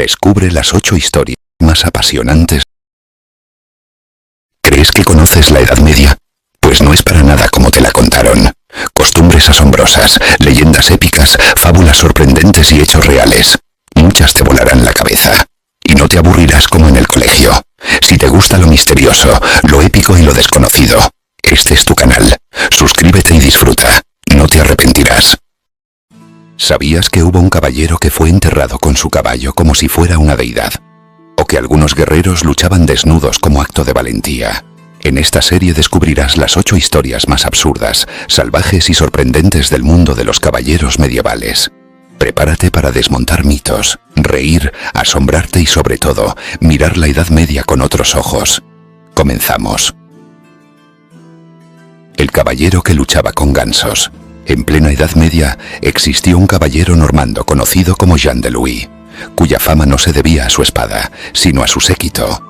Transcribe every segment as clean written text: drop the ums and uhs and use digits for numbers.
Descubre las 8 historias más apasionantes. ¿Crees que conoces la Edad Media? Pues no es para nada como te la contaron. Costumbres asombrosas, leyendas épicas, fábulas sorprendentes y hechos reales. Muchas te volarán la cabeza. Y no te aburrirás como en el colegio. Si te gusta lo misterioso, lo épico y lo desconocido, este es tu canal. Suscríbete y disfruta. No te arrepentirás. ¿Sabías que hubo un caballero que fue enterrado con su caballo como si fuera una deidad? ¿O que algunos guerreros luchaban desnudos como acto de valentía? En esta serie descubrirás las 8 historias más absurdas, salvajes y sorprendentes del mundo de los caballeros medievales. Prepárate para desmontar mitos, reír, asombrarte y sobre todo, mirar la Edad Media con otros ojos. Comenzamos. El caballero que luchaba con gansos. En plena Edad Media existió un caballero normando conocido como Jean de Louis, cuya fama no se debía a su espada, sino a su séquito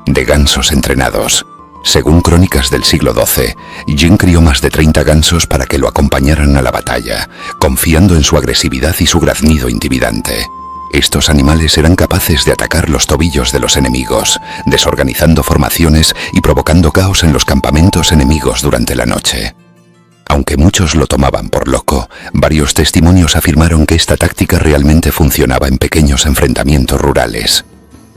de gansos entrenados. Según crónicas del siglo XII, Jean crió más de 30 gansos para que lo acompañaran a la batalla, confiando en su agresividad y su graznido intimidante. Estos animales eran capaces de atacar los tobillos de los enemigos, desorganizando formaciones y provocando caos en los campamentos enemigos durante la noche. Aunque muchos lo tomaban por loco, varios testimonios afirmaron que esta táctica realmente funcionaba en pequeños enfrentamientos rurales.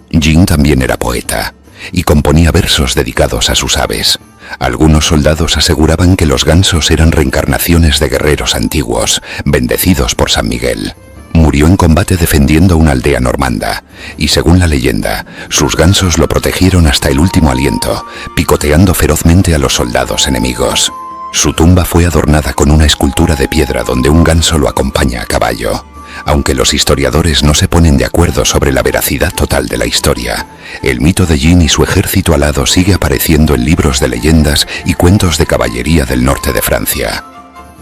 Jean también era poeta y componía versos dedicados a sus aves. Algunos soldados aseguraban que los gansos eran reencarnaciones de guerreros antiguos, bendecidos por San Miguel. Murió en combate defendiendo una aldea normanda, y según la leyenda, sus gansos lo protegieron hasta el último aliento, picoteando ferozmente a los soldados enemigos. Su tumba fue adornada con una escultura de piedra donde un ganso lo acompaña a caballo. Aunque los historiadores no se ponen de acuerdo sobre la veracidad total de la historia, el mito de Jean y su ejército alado sigue apareciendo en libros de leyendas y cuentos de caballería del norte de Francia.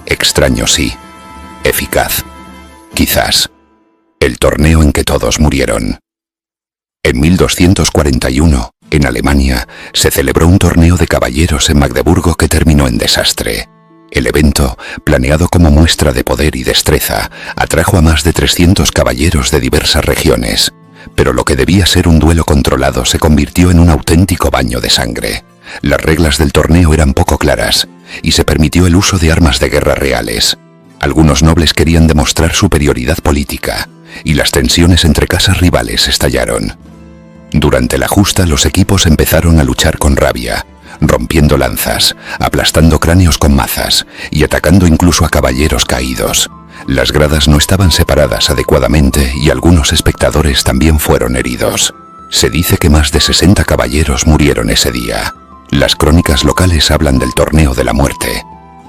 Extraño sí, eficaz. Quizás. El torneo en que todos murieron. En 1241, en Alemania, se celebró un torneo de caballeros en Magdeburgo que terminó en desastre. El evento, planeado como muestra de poder y destreza, atrajo a más de 300 caballeros de diversas regiones, pero lo que debía ser un duelo controlado se convirtió en un auténtico baño de sangre. Las reglas del torneo eran poco claras, y se permitió el uso de armas de guerra reales. Algunos nobles querían demostrar superioridad política, y las tensiones entre casas rivales estallaron. Durante la justa, los equipos empezaron a luchar con rabia, rompiendo lanzas, aplastando cráneos con mazas y atacando incluso a caballeros caídos. Las gradas no estaban separadas adecuadamente y algunos espectadores también fueron heridos. Se dice que más de 60 caballeros murieron ese día. Las crónicas locales hablan del torneo de la muerte.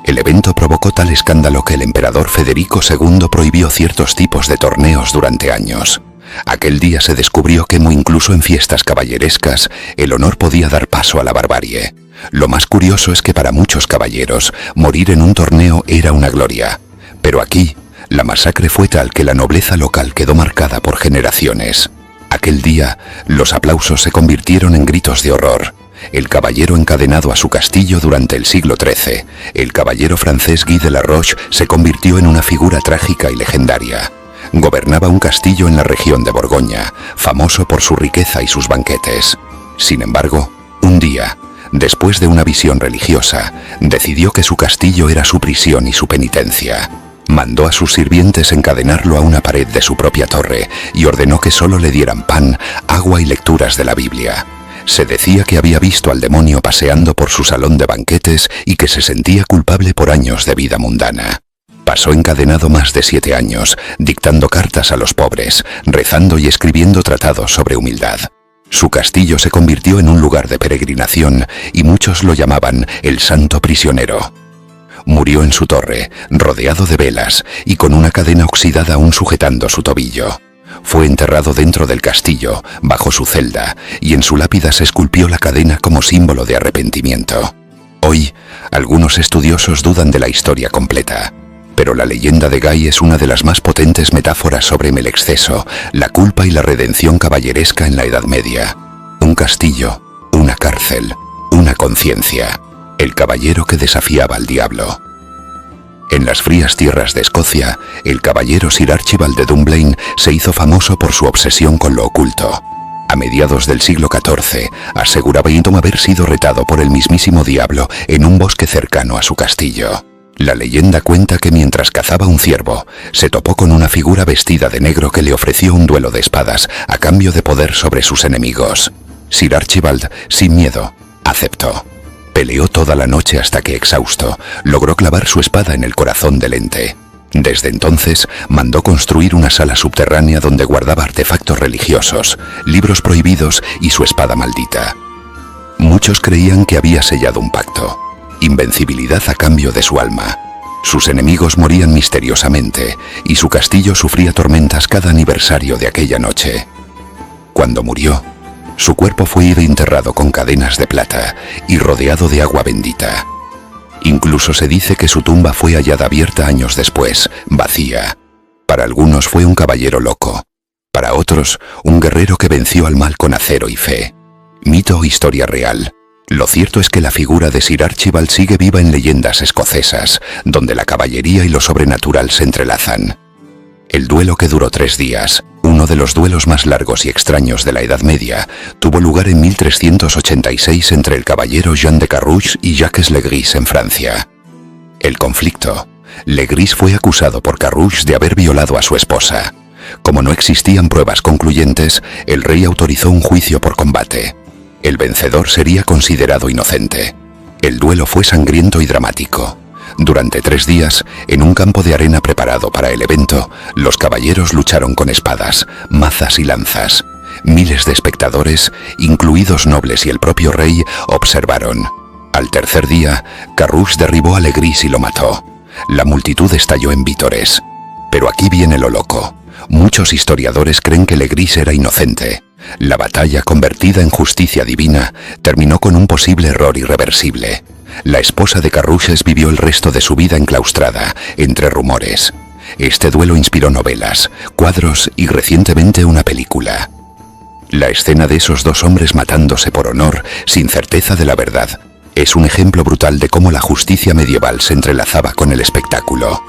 El evento provocó tal escándalo que el emperador Federico II prohibió ciertos tipos de torneos durante años. Aquel día se descubrió que incluso en fiestas caballerescas, el honor podía dar paso a la barbarie. Lo más curioso es que para muchos caballeros, morir en un torneo era una gloria. Pero aquí, la masacre fue tal que la nobleza local quedó marcada por generaciones. Aquel día, los aplausos se convirtieron en gritos de horror. El caballero encadenado a su castillo durante el siglo XIII, el caballero francés Guy de la Roche, se convirtió en una figura trágica y legendaria. Gobernaba un castillo en la región de Borgoña, famoso por su riqueza y sus banquetes. Sin embargo, un día, después de una visión religiosa, decidió que su castillo era su prisión y su penitencia. Mandó a sus sirvientes encadenarlo a una pared de su propia torre y ordenó que solo le dieran pan, agua y lecturas de la Biblia. Se decía que había visto al demonio paseando por su salón de banquetes y que se sentía culpable por años de vida mundana. Pasó encadenado más de 7 años, dictando cartas a los pobres, rezando y escribiendo tratados sobre humildad. Su castillo se convirtió en un lugar de peregrinación y muchos lo llamaban el Santo Prisionero. Murió en su torre, rodeado de velas y con una cadena oxidada aún sujetando su tobillo. Fue enterrado dentro del castillo, bajo su celda, y en su lápida se esculpió la cadena como símbolo de arrepentimiento. Hoy, algunos estudiosos dudan de la historia completa. Pero la leyenda de Guy es una de las más potentes metáforas sobre el exceso, la culpa y la redención caballeresca en la Edad Media. Un castillo, una cárcel, una conciencia. El caballero que desafiaba al diablo. En las frías tierras de Escocia, el caballero Sir Archibald de Dunblane se hizo famoso por su obsesión con lo oculto. A mediados del siglo XIV, aseguraba Eaton haber sido retado por el mismísimo diablo en un bosque cercano a su castillo. La leyenda cuenta que mientras cazaba un ciervo, se topó con una figura vestida de negro que le ofreció un duelo de espadas a cambio de poder sobre sus enemigos. Sir Archibald, sin miedo, aceptó. Peleó toda la noche hasta que, exhausto, logró clavar su espada en el corazón del ente. Desde entonces, mandó construir una sala subterránea donde guardaba artefactos religiosos, libros prohibidos y su espada maldita. Muchos creían que había sellado un pacto. Invencibilidad a cambio de su alma. Sus enemigos morían misteriosamente y su castillo sufría tormentas cada aniversario de aquella noche. Cuando murió, su cuerpo fue enterrado con cadenas de plata y rodeado de agua bendita. Incluso se dice que su tumba fue hallada abierta años después, vacía. Para algunos fue un caballero loco, para otros un guerrero que venció al mal con acero y fe. Mito o historia real. Lo cierto es que la figura de Sir Archibald sigue viva en leyendas escocesas, donde la caballería y lo sobrenatural se entrelazan. El duelo, que duró 3 días, uno de los duelos más largos y extraños de la Edad Media, tuvo lugar en 1386 entre el caballero Jean de Carrouges y Jacques Legris en Francia. El conflicto. Legris fue acusado por Carrouges de haber violado a su esposa. Como no existían pruebas concluyentes, el rey autorizó un juicio por combate. El vencedor sería considerado inocente. El duelo fue sangriento y dramático. Durante 3 días, en un campo de arena preparado para el evento, los caballeros lucharon con espadas, mazas y lanzas. Miles de espectadores, incluidos nobles y el propio rey, observaron. Al tercer día, Carrouges derribó a Legris y lo mató. La multitud estalló en vítores. Pero aquí viene lo loco. Muchos historiadores creen que Legris era inocente. La batalla, convertida en justicia divina, terminó con un posible error irreversible. La esposa de Carrouges vivió el resto de su vida enclaustrada, entre rumores. Este duelo inspiró novelas, cuadros y recientemente una película. La escena de esos 2 hombres matándose por honor, sin certeza de la verdad, es un ejemplo brutal de cómo la justicia medieval se entrelazaba con el espectáculo,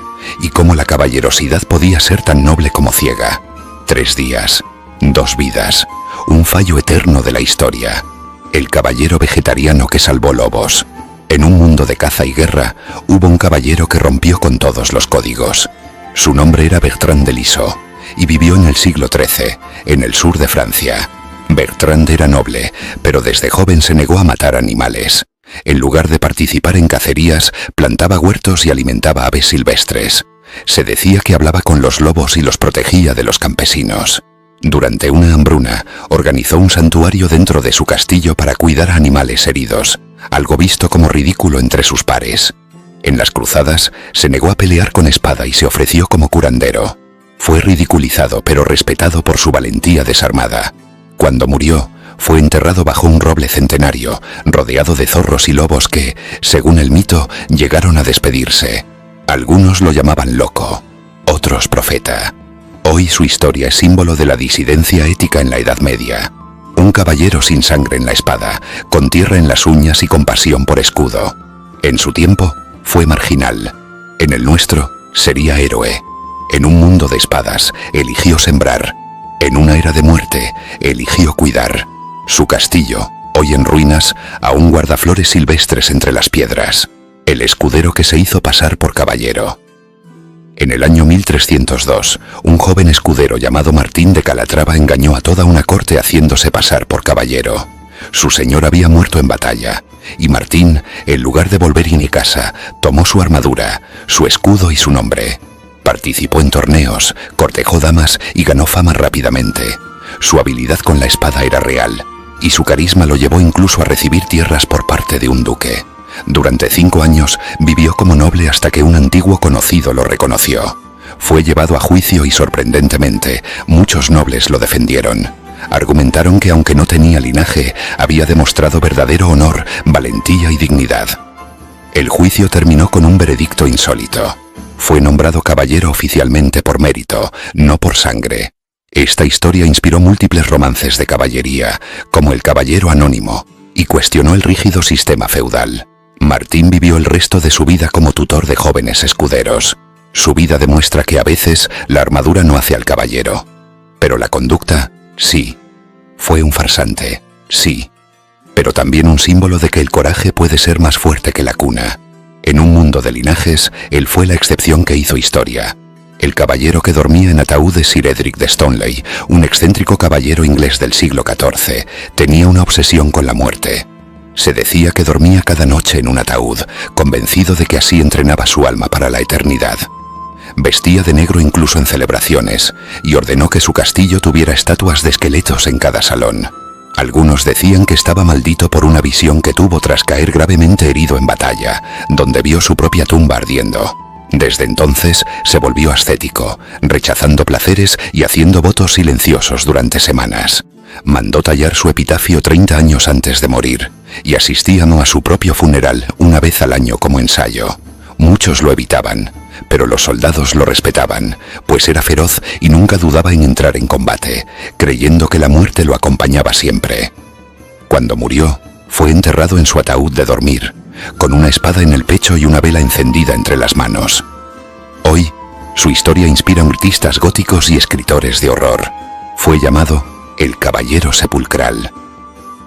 y cómo la caballerosidad podía ser tan noble como ciega. 3 días, 2 vidas, un fallo eterno de la historia. El caballero vegetariano que salvó lobos. En un mundo de caza y guerra, hubo un caballero que rompió con todos los códigos. Su nombre era Bertrand de Lisieux, y vivió en el siglo XIII, en el sur de Francia. Bertrand era noble, pero desde joven se negó a matar animales. En lugar de participar en cacerías, plantaba huertos y alimentaba aves silvestres. Se decía que hablaba con los lobos y los protegía de los campesinos. Durante una hambruna, organizó un santuario dentro de su castillo para cuidar a animales heridos, algo visto como ridículo entre sus pares. En las cruzadas, se negó a pelear con espada y se ofreció como curandero. Fue ridiculizado pero respetado por su valentía desarmada. Cuando murió, fue enterrado bajo un roble centenario, rodeado de zorros y lobos que, según el mito, llegaron a despedirse. Algunos lo llamaban loco, otros profeta. Hoy su historia es símbolo de la disidencia ética en la Edad Media. Un caballero sin sangre en la espada, con tierra en las uñas y con pasión por escudo. En su tiempo, fue marginal. En el nuestro, sería héroe. En un mundo de espadas, eligió sembrar. En una era de muerte, eligió cuidar. Su castillo, hoy en ruinas, aún guarda flores silvestres entre las piedras. El escudero que se hizo pasar por caballero. En el año 1302, un joven escudero llamado Martín de Calatrava engañó a toda una corte haciéndose pasar por caballero. Su señor había muerto en batalla, y Martín, en lugar de volver a casa, tomó su armadura, su escudo y su nombre. Participó en torneos, cortejó damas y ganó fama rápidamente. Su habilidad con la espada era real, y su carisma lo llevó incluso a recibir tierras por parte de un duque. Durante 5 años vivió como noble hasta que un antiguo conocido lo reconoció. Fue llevado a juicio y sorprendentemente, muchos nobles lo defendieron. Argumentaron que aunque no tenía linaje, había demostrado verdadero honor, valentía y dignidad. El juicio terminó con un veredicto insólito. Fue nombrado caballero oficialmente por mérito, no por sangre. Esta historia inspiró múltiples romances de caballería, como El caballero anónimo, y cuestionó el rígido sistema feudal. Martín vivió el resto de su vida como tutor de jóvenes escuderos. Su vida demuestra que a veces la armadura no hace al caballero. Pero la conducta, sí. Fue un farsante, sí. Pero también un símbolo de que el coraje puede ser más fuerte que la cuna. En un mundo de linajes, él fue la excepción que hizo historia. El caballero que dormía en ataúd de Sir Edric de Stoneleigh, un excéntrico caballero inglés del siglo XIV, tenía una obsesión con la muerte. Se decía que dormía cada noche en un ataúd, convencido de que así entrenaba su alma para la eternidad. Vestía de negro incluso en celebraciones, y ordenó que su castillo tuviera estatuas de esqueletos en cada salón. Algunos decían que estaba maldito por una visión que tuvo tras caer gravemente herido en batalla, donde vio su propia tumba ardiendo. Desde entonces se volvió ascético, rechazando placeres y haciendo votos silenciosos durante semanas. Mandó tallar su epitafio 30 años antes de morir, y asistía no a su propio funeral una vez al año como ensayo. Muchos lo evitaban, pero los soldados lo respetaban, pues era feroz y nunca dudaba en entrar en combate, creyendo que la muerte lo acompañaba siempre. Cuando murió, fue enterrado en su ataúd de dormir, con una espada en el pecho y una vela encendida entre las manos. Hoy, su historia inspira a artistas góticos y escritores de horror. Fue llamado el Caballero Sepulcral.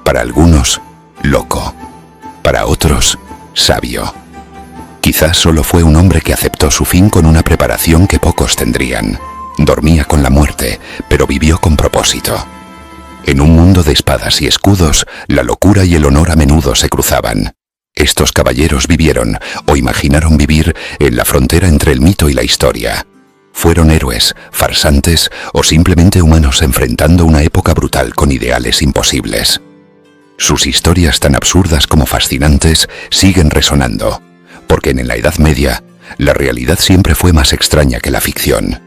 Para algunos, loco. Para otros, sabio. Quizás solo fue un hombre que aceptó su fin con una preparación que pocos tendrían. Dormía con la muerte, pero vivió con propósito. En un mundo de espadas y escudos, la locura y el honor a menudo se cruzaban. Estos caballeros vivieron, o imaginaron vivir, en la frontera entre el mito y la historia. Fueron héroes, farsantes o simplemente humanos enfrentando una época brutal con ideales imposibles. Sus historias, tan absurdas como fascinantes, siguen resonando, porque en la Edad Media, la realidad siempre fue más extraña que la ficción.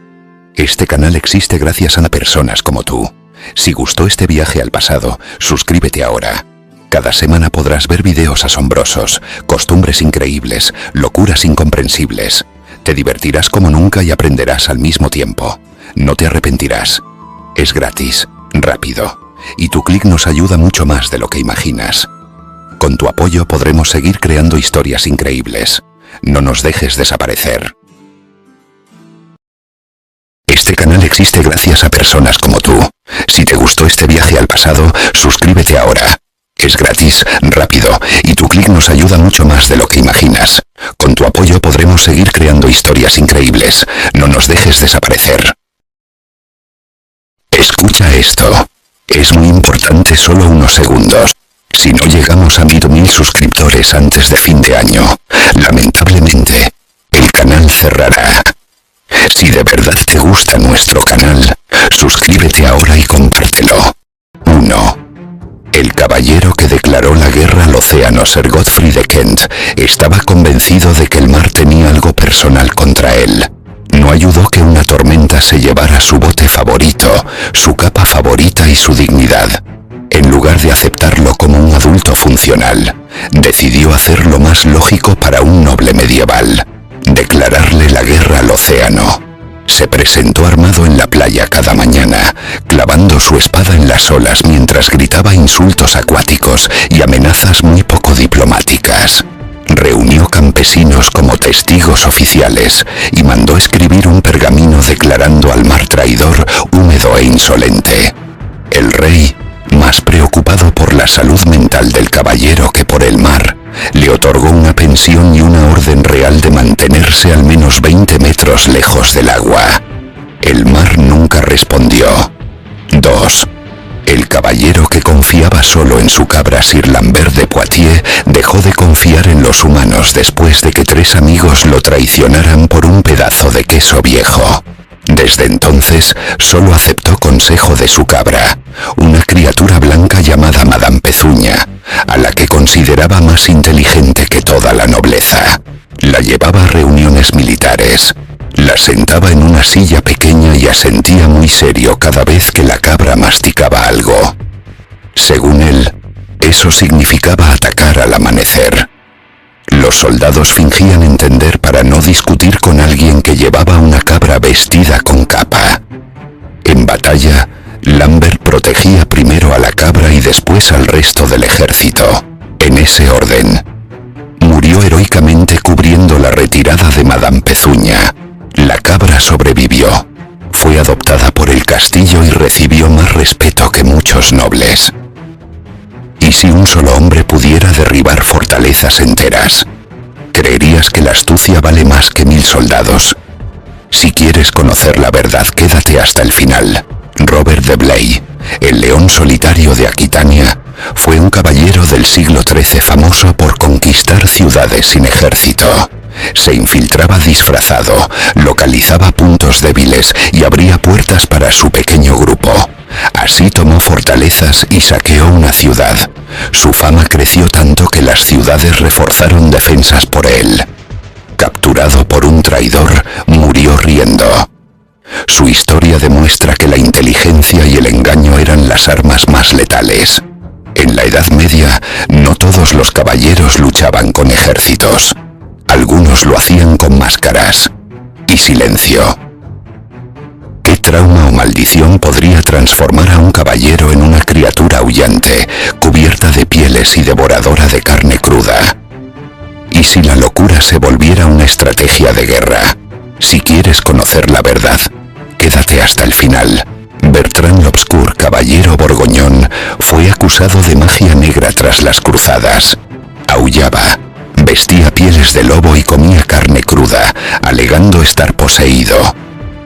Este canal existe gracias a personas como tú. Si gustó este viaje al pasado, suscríbete ahora. Cada semana podrás ver videos asombrosos, costumbres increíbles, locuras incomprensibles. Te divertirás como nunca y aprenderás al mismo tiempo. No te arrepentirás. Es gratis, rápido, y tu clic nos ayuda mucho más de lo que imaginas. Con tu apoyo podremos seguir creando historias increíbles. No nos dejes desaparecer. Este canal existe gracias a personas como tú. Si te gustó este viaje al pasado, suscríbete ahora. Es gratis, rápido, y tu clic nos ayuda mucho más de lo que imaginas. Con tu apoyo podremos seguir creando historias increíbles. No nos dejes desaparecer. Escucha esto. Es muy importante, solo unos segundos. Si no llegamos a 1000 suscriptores antes de fin de año, lamentablemente, el canal cerrará. Si de verdad te gusta nuestro canal, suscríbete ahora y compártelo. 1. El caballero que declaró la guerra al océano, Sir Godfrey de Kent, estaba convencido de que el mar tenía algo personal contra él. No ayudó que una tormenta se llevara su bote favorito, su capa favorita y su dignidad. En lugar de aceptarlo como un adulto funcional, decidió hacer lo más lógico para un noble medieval: declararle la guerra al océano. Se presentó armado en la playa cada mañana, clavando su espada en las olas mientras gritaba insultos acuáticos y amenazas muy poco diplomáticas. Reunió campesinos como testigos oficiales y mandó escribir un pergamino declarando al mar traidor, húmedo e insolente. El rey, más preocupado por la salud mental del caballero que por el mar, le otorgó una pensión y una orden real de mantenerse al menos 20 metros lejos del agua. El mar nunca respondió. 2. El caballero que confiaba solo en su cabra Sir Lambert de Poitiers dejó de confiar en los humanos después de que 3 amigos lo traicionaran por un pedazo de queso viejo. Desde entonces, solo aceptó consejo de su cabra, una criatura blanca llamada Madame Pezuña, a la que consideraba más inteligente que toda la nobleza. La llevaba a reuniones militares, la sentaba en una silla pequeña y asentía muy serio cada vez que la cabra masticaba algo. Según él, eso significaba atacar al amanecer. Los soldados fingían entender para no discutir con alguien que llevaba una cabra vestida con capa. En batalla, Lambert protegía primero a la cabra y después al resto del ejército, en ese orden. Murió murió heroicamente cubriendo la retirada de Madame Pezuña. La cabra sobrevivió. Fue adoptada por el castillo y recibió más respeto que muchos nobles. ¿Y si un solo hombre pudiera derribar fortalezas enteras? ¿Creerías que la astucia vale más que 1000 soldados? Si quieres conocer la verdad, quédate hasta el final. Robert de Blay, el león solitario de Aquitania, fue un caballero del siglo XIII famoso por conquistar ciudades sin ejército. Se infiltraba disfrazado, localizaba puntos débiles y abría puertas para su pequeño grupo. Así tomó fortalezas y saqueó una ciudad. Su fama creció tanto que las ciudades reforzaron defensas por él. Capturado por un traidor, murió riendo. Su historia demuestra que la inteligencia y el engaño eran las armas más letales. En la Edad Media, no todos los caballeros luchaban con ejércitos. Algunos lo hacían con máscaras y silencio. ¿Qué trauma o maldición podría transformar a un caballero en una criatura aullante, cubierta de pieles y devoradora de carne cruda? ¿Y si la locura se volviera una estrategia de guerra? Si quieres conocer la verdad, quédate hasta el final. Bertrand L'Obscur, caballero borgoñón, fue acusado de magia negra tras las cruzadas. Aullaba, vestía pieles de lobo y comía carne cruda, alegando estar poseído.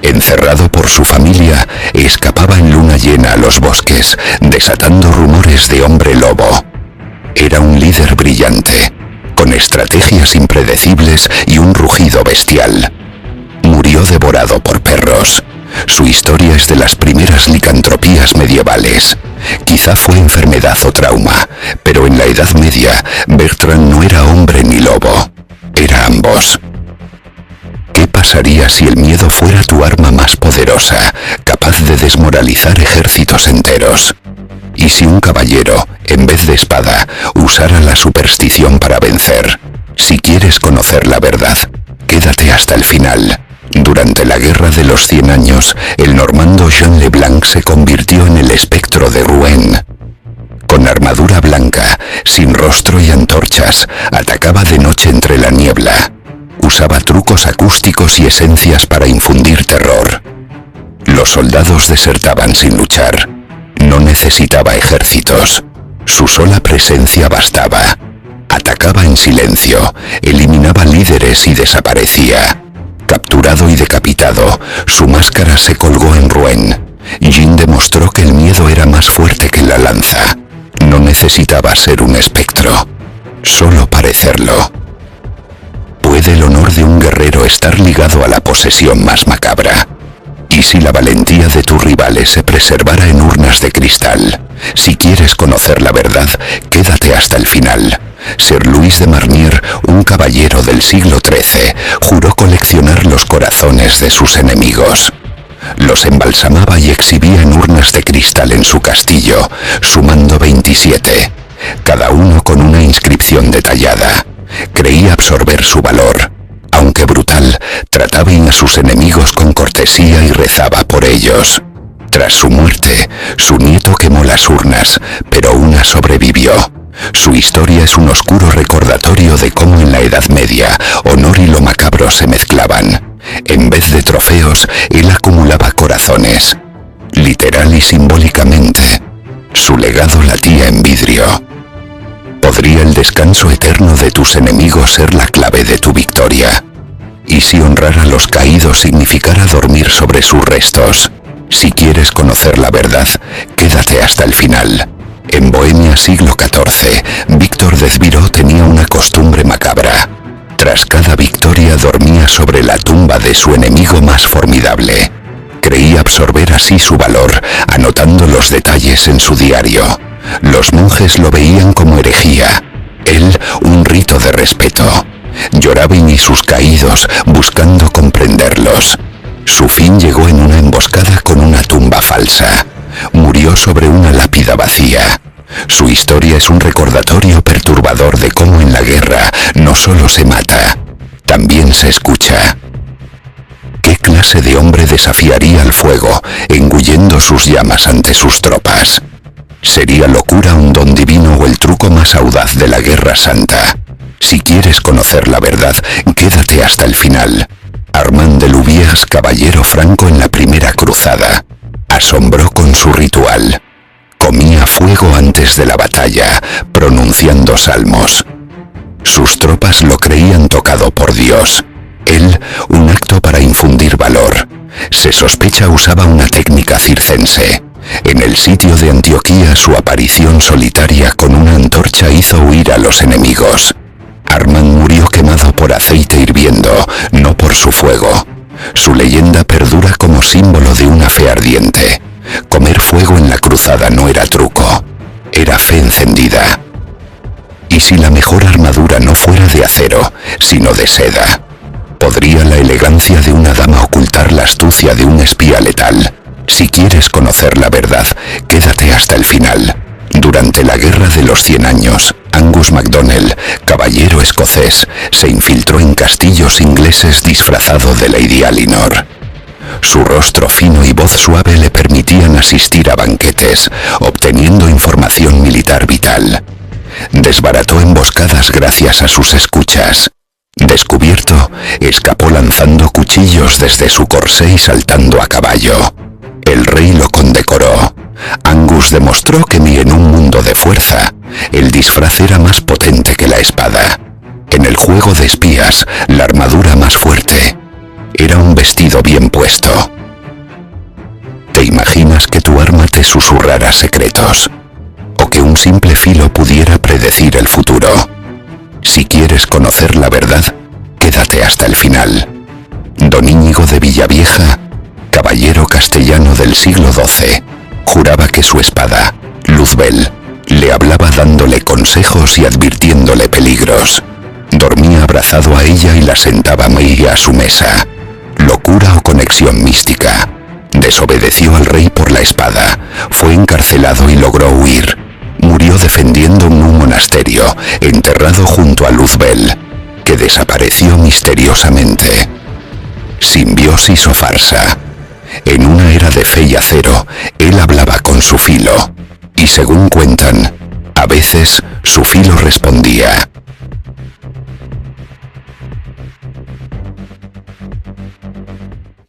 Encerrado por su familia, escapaba en luna llena a los bosques, desatando rumores de hombre lobo. Era un líder brillante, con estrategias impredecibles y un rugido bestial. Murió devorado por perros. Su historia es de las primeras licantropías medievales. Quizá fue enfermedad o trauma, pero en la Edad Media, Bertrand no era hombre ni lobo. Era ambos. ¿Qué pasaría si el miedo fuera tu arma más poderosa, capaz de desmoralizar ejércitos enteros? ¿Y si un caballero, en vez de espada, usara la superstición para vencer? Si quieres conocer la verdad, quédate hasta el final. Durante la Guerra de los 100 años, el normando Jean Leblanc se convirtió en el espectro de Rouen. Con armadura blanca, sin rostro y antorchas, atacaba de noche entre la niebla. Usaba trucos acústicos y esencias para infundir terror. Los soldados desertaban sin luchar. No necesitaba ejércitos. Su sola presencia bastaba. Atacaba en silencio, eliminaba líderes y desaparecía. Capturado y decapitado, su máscara se colgó en Rouen. Jean demostró que el miedo era más fuerte que la lanza. No necesitaba ser un espectro, solo parecerlo. ¿Puede el honor de un guerrero estar ligado a la posesión más macabra? ¿Y si la valentía de tus rivales se preservara en urnas de cristal? Si quieres conocer la verdad, quédate hasta el final. Sir Louis de Marnier, un caballero del siglo XIII, juró coleccionar los corazones de sus enemigos. Los embalsamaba y exhibía en urnas de cristal en su castillo, sumando 27, cada uno con una inscripción detallada. Creía absorber su valor. Aunque brutal, trataba a sus enemigos con cortesía y rezaba por ellos. Tras su muerte, su nieto quemó las urnas, pero una sobrevivió. Su historia es un oscuro recordatorio de cómo en la Edad Media, honor y lo macabro se mezclaban. En vez de trofeos, él acumulaba corazones. Literal y simbólicamente, su legado latía en vidrio. ¿Podría el descanso eterno de tus enemigos ser la clave de tu victoria? ¿Y si honrar a los caídos significara dormir sobre sus restos? Si quieres conocer la verdad, quédate hasta el final. En Bohemia, siglo XIV, Víctor de Zbiro tenía una costumbre macabra. Tras cada victoria dormía sobre la tumba de su enemigo más formidable. Creía absorber así su valor, anotando los detalles en su diario. Los monjes lo veían como herejía, él un rito de respeto. Lloraban y sus caídos, buscando comprenderlos. Su fin llegó en una emboscada con una tumba falsa. Murió sobre una lápida vacía. Su historia es un recordatorio perturbador de cómo en la guerra no solo se mata, también se escucha. ¿Qué clase de hombre desafiaría al fuego, engullendo sus llamas ante sus tropas? ¿Sería locura un don divino o el truco más audaz de la guerra santa? Si quieres conocer la verdad, quédate hasta el final. Armand de Louviers, caballero franco en la primera cruzada, asombró con su ritual. Comía fuego antes de la batalla, pronunciando salmos. Sus tropas lo creían tocado por Dios. Él, un acto para infundir valor. Se sospecha usaba una técnica circense. En el sitio de Antioquía su aparición solitaria con una antorcha hizo huir a los enemigos. Armand murió quemado por aceite hirviendo, no por su fuego. Su leyenda perdura como símbolo de una fe ardiente. Comer fuego en la cruzada no era truco, era fe encendida. ¿Y si la mejor armadura no fuera de acero, sino de seda? ¿Podría la elegancia de una dama ocultar la astucia de un espía letal? Si quieres conocer la verdad, quédate hasta el final. Durante la Guerra de los 100 años, Angus MacDonald, caballero escocés, se infiltró en castillos ingleses disfrazado de Lady Alinor. Su rostro fino y voz suave le permitían asistir a banquetes, obteniendo información militar vital. Desbarató emboscadas gracias a sus escuchas. Descubierto, escapó lanzando cuchillos desde su corsé y saltando a caballo. El rey lo condecoró. Angus demostró que ni en un mundo de fuerza, el disfraz era más potente que la espada. En el juego de espías, la armadura más fuerte era un vestido bien puesto. ¿Te imaginas que tu arma te susurrara secretos? ¿O que un simple filo pudiera predecir el futuro? Si quieres conocer la verdad, quédate hasta el final. Don Íñigo de Villavieja, caballero castellano del siglo XII, juraba que su espada, Luzbel, le hablaba dándole consejos y advirtiéndole peligros. Dormía abrazado a ella y la sentaba a su mesa. Locura o conexión mística. Desobedeció al rey por la espada, fue encarcelado y logró huir. Murió defendiendo un monasterio, enterrado junto a Luzbel, que desapareció misteriosamente. Simbiosis o farsa. En una era de fe y acero, él hablaba con su filo, y según cuentan, a veces su filo respondía.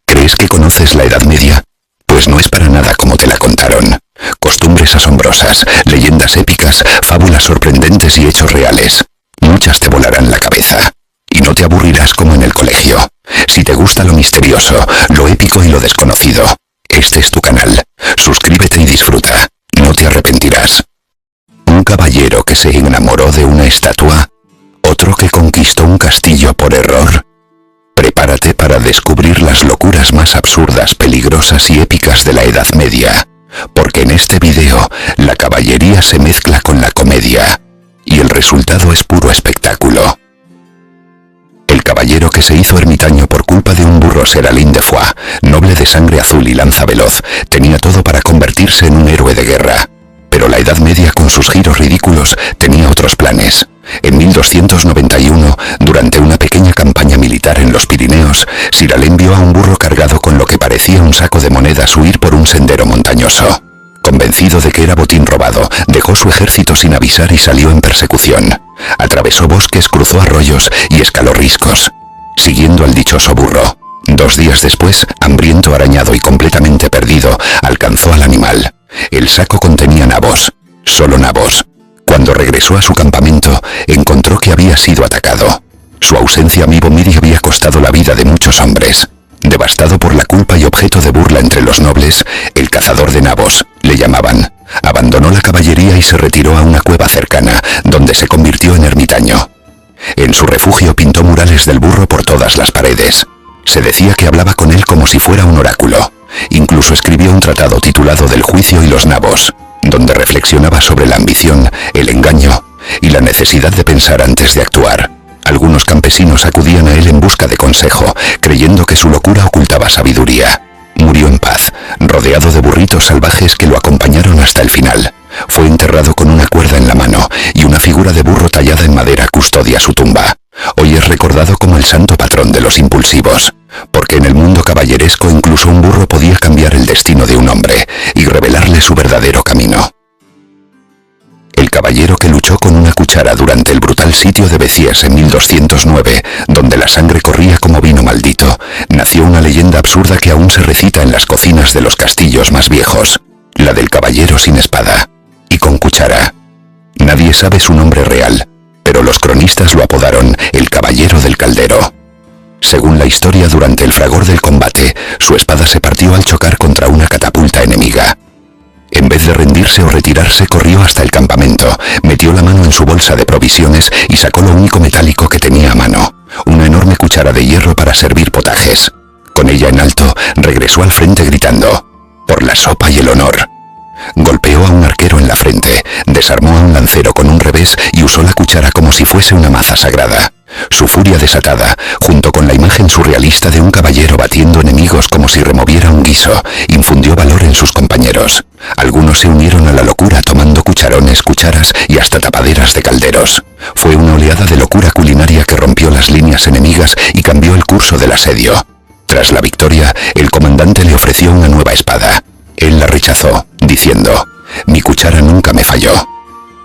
¿Crees que conoces la Edad Media? Pues no es para nada como te la contaron. Costumbres asombrosas, leyendas épicas, fábulas sorprendentes y hechos reales. Muchas te volarán la cabeza. Y no te aburrirás como en el colegio. Si te gusta lo misterioso, lo épico y lo desconocido, este es tu canal. Suscríbete y disfruta. No te arrepentirás. Un caballero que se enamoró de una estatua, otro que conquistó un castillo por error. Prepárate para descubrir las locuras más absurdas, peligrosas y épicas de la Edad Media, porque en este video la caballería se mezcla con la comedia, y el resultado es puro espectáculo. El caballero que se hizo ermitaño por culpa de un burro Seralín de Foix, noble de sangre azul y lanza veloz, tenía todo para convertirse en un héroe de guerra. Pero la Edad Media con sus giros ridículos tenía otros planes. En 1291, durante una pequeña campaña militar en los Pirineos, Siralén vio a un burro cargado con lo que parecía un saco de monedas huir por un sendero montañoso. Convencido de que era botín robado, dejó su ejército sin avisar y salió en persecución. Atravesó bosques, cruzó arroyos y escaló riscos, siguiendo al dichoso burro. 2 días después, hambriento, arañado y completamente perdido, alcanzó al animal. El saco contenía nabos, solo nabos. Cuando regresó a su campamento, encontró que había sido atacado. Su ausencia amigo Miri había costado la vida de muchos hombres. Devastado por la culpa y objeto de burla entre los nobles, el cazador de nabos, le llamaban, abandonó la caballería y se retiró a una cueva cercana, donde se convirtió en ermitaño. En su refugio pintó murales del burro por todas las paredes. Se decía que hablaba con él como si fuera un oráculo. Incluso escribió un tratado titulado Del juicio y los nabos, donde reflexionaba sobre la ambición, el engaño y la necesidad de pensar antes de actuar. Algunos campesinos acudían a él en busca de consejo, creyendo que su locura ocultaba sabiduría. Murió en paz, rodeado de burritos salvajes que lo acompañaron hasta el final. Fue enterrado con una cuerda en la mano y una figura de burro tallada en madera custodia su tumba. Hoy es recordado como el santo patrón de los impulsivos, porque en el mundo caballeresco incluso un burro podía cambiar el destino de un hombre y revelarle su verdadero camino. El caballero que luchó con una cuchara durante el brutal sitio de Béziers en 1209, donde la sangre corría como vino maldito, nació una leyenda absurda que aún se recita en las cocinas de los castillos más viejos, la del caballero sin espada y con cuchara. Nadie sabe su nombre real, pero los cronistas lo apodaron el Caballero del Caldero. Según la historia, durante el fragor del combate, su espada se partió al chocar contra una catapulta enemiga. En vez de rendirse o retirarse, corrió hasta el campamento, metió la mano en su bolsa de provisiones y sacó lo único metálico que tenía a mano, una enorme cuchara de hierro para servir potajes. Con ella en alto, regresó al frente gritando: «Por la sopa y el honor». Golpeó a un arquero en la frente, desarmó a un lancero con un revés y usó la cuchara como si fuese una maza sagrada. Su furia desatada, junto con la imagen surrealista de un caballero batiendo enemigos como si removiera un guiso, infundió valor en sus compañeros. Algunos se unieron a la locura tomando cucharones, cucharas y hasta tapaderas de calderos. Fue una oleada de locura culinaria que rompió las líneas enemigas y cambió el curso del asedio. Tras la victoria, el comandante le ofreció una nueva espada. Él la rechazó, diciendo: «Mi cuchara nunca me falló».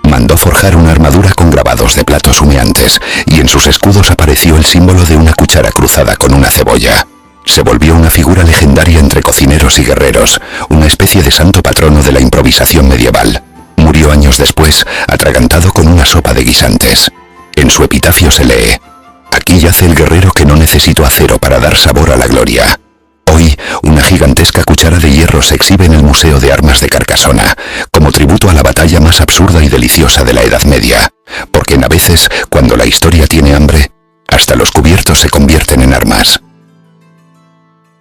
Mandó forjar una armadura con grabados de platos humeantes, y en sus escudos apareció el símbolo de una cuchara cruzada con una cebolla. Se volvió una figura legendaria entre cocineros y guerreros, una especie de santo patrono de la improvisación medieval. Murió años después, atragantado con una sopa de guisantes. En su epitafio se lee: «Aquí yace el guerrero que no necesitó acero para dar sabor a la gloria». Hoy, una gigantesca cuchara de hierro se exhibe en el Museo de Armas de Carcasona, como tributo a la batalla más absurda y deliciosa de la Edad Media, porque a veces, cuando la historia tiene hambre, hasta los cubiertos se convierten en armas.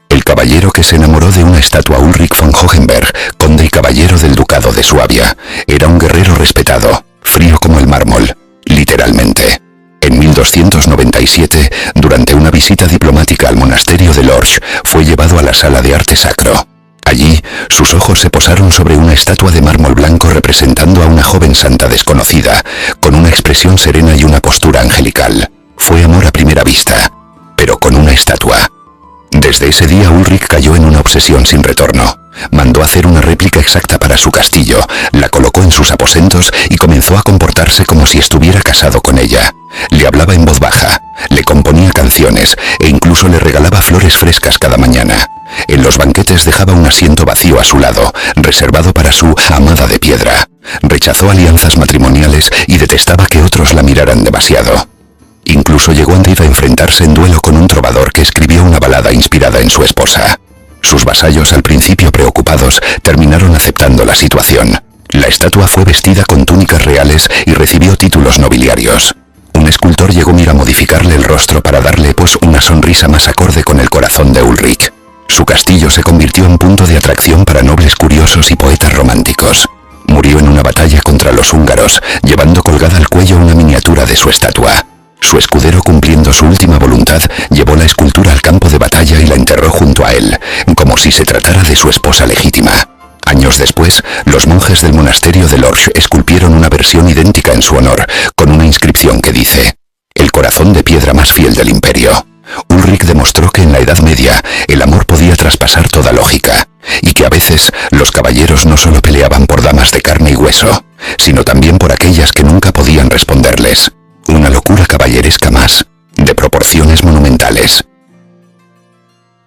El caballero que se enamoró de una estatua, Ulrich von Hohenberg, conde y caballero del ducado de Suabia, era un guerrero respetado, frío como el mármol, literalmente. En 1297, durante una visita diplomática al monasterio de Lorsch, fue llevado a la sala de arte sacro. Allí, sus ojos se posaron sobre una estatua de mármol blanco representando a una joven santa desconocida, con una expresión serena y una postura angelical. Fue amor a primera vista, pero con una estatua. Desde ese día Ulrich cayó en una obsesión sin retorno. Mandó hacer una réplica exacta para su castillo, la colocó en sus aposentos y comenzó a comportarse como si estuviera casado con ella. Le hablaba en voz baja, le componía canciones e incluso le regalaba flores frescas cada mañana. En los banquetes dejaba un asiento vacío a su lado, reservado para su amada de piedra. Rechazó alianzas matrimoniales y detestaba que otros la miraran demasiado. Incluso llegó a enfrentarse en duelo con un trovador que escribió una balada inspirada en su esposa. Sus vasallos, al principio preocupados, terminaron aceptando la situación. La estatua fue vestida con túnicas reales y recibió títulos nobiliarios. Un escultor llegó a modificarle el rostro para darle una sonrisa más acorde con el corazón de Ulrich. Su castillo se convirtió en punto de atracción para nobles curiosos y poetas románticos. Murió en una batalla contra los húngaros, llevando colgada al cuello una miniatura de su estatua. Su escudero, cumpliendo su última voluntad, llevó la escultura al campo de batalla y la enterró junto a él, como si se tratara de su esposa legítima. Años después, los monjes del monasterio de Lorsch esculpieron una versión idéntica en su honor, con una inscripción que dice: «El corazón de piedra más fiel del imperio». Ulrich demostró que en la Edad Media el amor podía traspasar toda lógica, y que a veces los caballeros no solo peleaban por damas de carne y hueso, sino también por aquellas que nunca podían responderles. Una locura caballeresca más, de proporciones monumentales.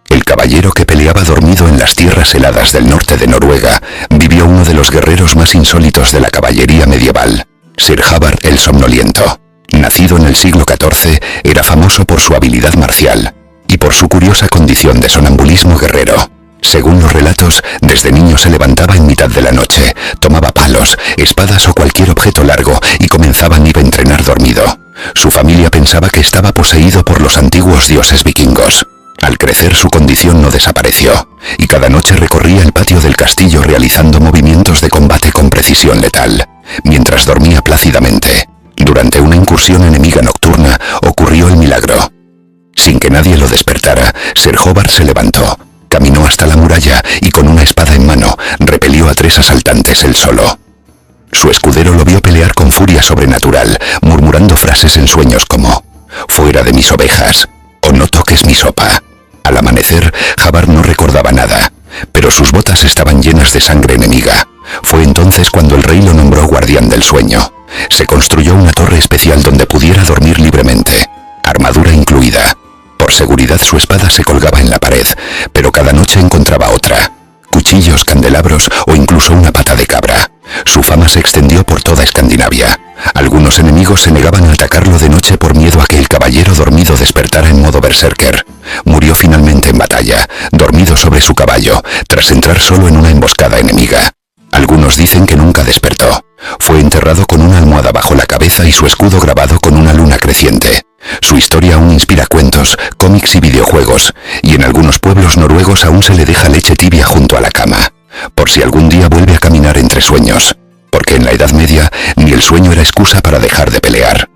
El caballero que peleaba dormido en las tierras heladas del norte de Noruega vivió uno de los guerreros más insólitos de la caballería medieval, Sir Havard el Somnoliento. Nacido en el siglo XIV, era famoso por su habilidad marcial y por su curiosa condición de sonambulismo guerrero. Según los relatos, desde niño se levantaba en mitad de la noche, tomaba palos, espadas o cualquier objeto largo y comenzaba a entrenar dormido. Su familia pensaba que estaba poseído por los antiguos dioses vikingos. Al crecer, su condición no desapareció, y cada noche recorría el patio del castillo realizando movimientos de combate con precisión letal, mientras dormía plácidamente. Durante una incursión enemiga nocturna, ocurrió el milagro. Sin que nadie lo despertara, Sir Havard se levantó, caminó hasta la muralla y con una espada en mano, repelió a 3 asaltantes él solo. Su escudero lo vio pelear con furia sobrenatural, murmurando frases en sueños como: «Fuera de mis ovejas», o «No toques mi sopa». Al amanecer, Havard no recordaba nada, pero sus botas estaban llenas de sangre enemiga. Fue entonces cuando el rey lo nombró guardián del sueño. Se construyó una torre especial donde pudiera dormir libremente, armadura incluida. Por seguridad su espada se colgaba en la pared, pero cada noche encontraba otra. Cuchillos, candelabros o incluso una pata de cabra. Su fama se extendió por toda Escandinavia. Algunos enemigos se negaban a atacarlo de noche por miedo a que el caballero dormido despertara en modo berserker. Murió finalmente en batalla, dormido sobre su caballo, tras entrar solo en una emboscada enemiga. Algunos dicen que nunca despertó. Fue enterrado con una almohada bajo la cabeza y su escudo grabado con una luna creciente. Su historia aún inspira cuentos, cómics y videojuegos, y en algunos pueblos noruegos aún se le deja leche tibia junto a la cama, por si algún día vuelve a caminar entre sueños, porque en la Edad Media ni el sueño era excusa para dejar de pelear.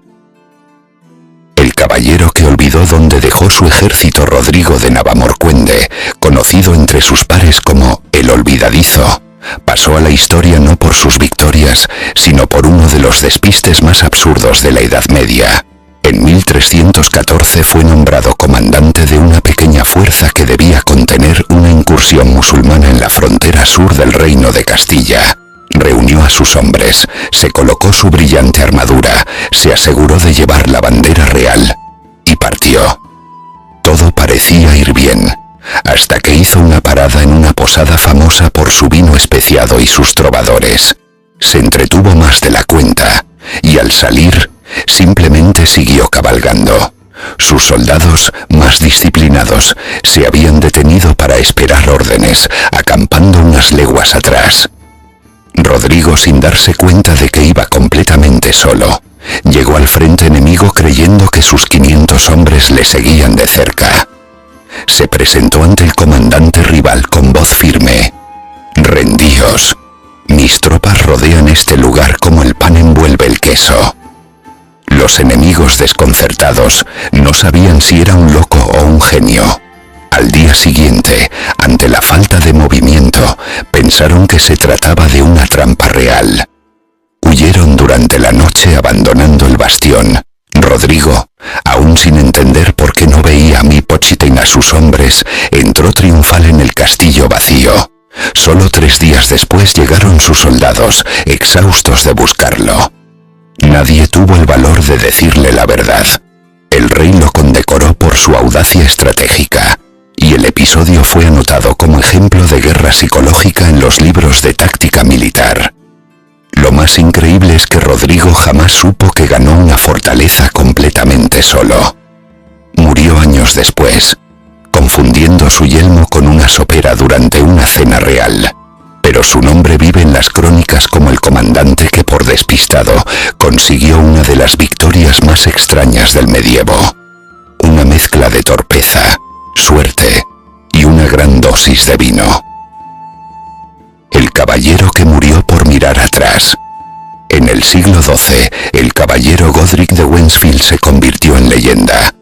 El caballero que olvidó dónde dejó su ejército, Rodrigo de Navamorcuende, conocido entre sus pares como el Olvidadizo, pasó a la historia no por sus victorias, sino por uno de los despistes más absurdos de la Edad Media. En 1314 fue nombrado comandante de una pequeña fuerza que debía contener una incursión musulmana en la frontera sur del Reino de Castilla. Reunió a sus hombres, se colocó su brillante armadura, se aseguró de llevar la bandera real y partió. Todo parecía ir bien, hasta que hizo una parada en una posada famosa por su vino especiado y sus trovadores. Se entretuvo más de la cuenta, y al salir, simplemente siguió cabalgando. Sus soldados, más disciplinados, se habían detenido para esperar órdenes, acampando unas leguas atrás. Rodrigo, sin darse cuenta de que iba completamente solo, llegó al frente enemigo creyendo que sus 500 hombres le seguían de cerca. Se presentó ante el comandante rival con voz firme. «Rendíos. Mis tropas rodean este lugar como el pan envuelve el queso». Los enemigos, desconcertados, no sabían si era un loco o un genio. Al día siguiente, ante la falta de movimiento, pensaron que se trataba de una trampa real. Huyeron durante la noche abandonando el bastión. Rodrigo, aún sin entender por qué no veía a Mipochitin a sus hombres, entró triunfal en el castillo vacío. Solo 3 días después llegaron sus soldados, exhaustos de buscarlo. Nadie tuvo el valor de decirle la verdad. El rey lo condecoró por su audacia estratégica, y el episodio fue anotado como ejemplo de guerra psicológica en los libros de táctica militar. Lo más increíble es que Rodrigo jamás supo que ganó una fortaleza completamente solo. Murió años después, confundiendo su yelmo con una sopera durante una cena real. Pero su nombre vive en las crónicas como el comandante que por despistado consiguió una de las victorias más extrañas del medievo. Una mezcla de torpeza, suerte y una gran dosis de vino. El caballero que murió por mirar atrás. En el siglo XII, el caballero Godric de Wensfield se convirtió en leyenda,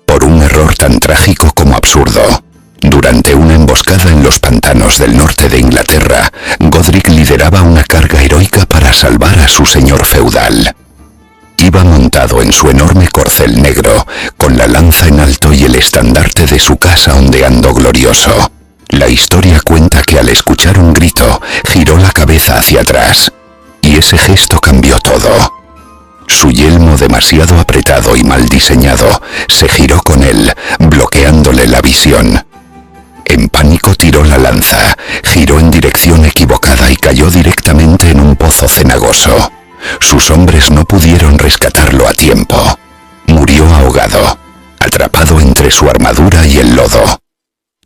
por un error tan trágico como absurdo. Durante una emboscada en los pantanos del norte de Inglaterra, Godric lideraba una carga heroica para salvar a su señor feudal. Iba montado en su enorme corcel negro, con la lanza en alto y el estandarte de su casa ondeando glorioso. La historia cuenta que al escuchar un grito, giró la cabeza hacia atrás, y ese gesto cambió todo. Su yelmo, demasiado apretado y mal diseñado, se giró con él, bloqueándole la visión. En pánico tiró la lanza, giró en dirección equivocada y cayó directamente en un pozo cenagoso. Sus hombres no pudieron rescatarlo a tiempo. Murió ahogado, atrapado entre su armadura y el lodo.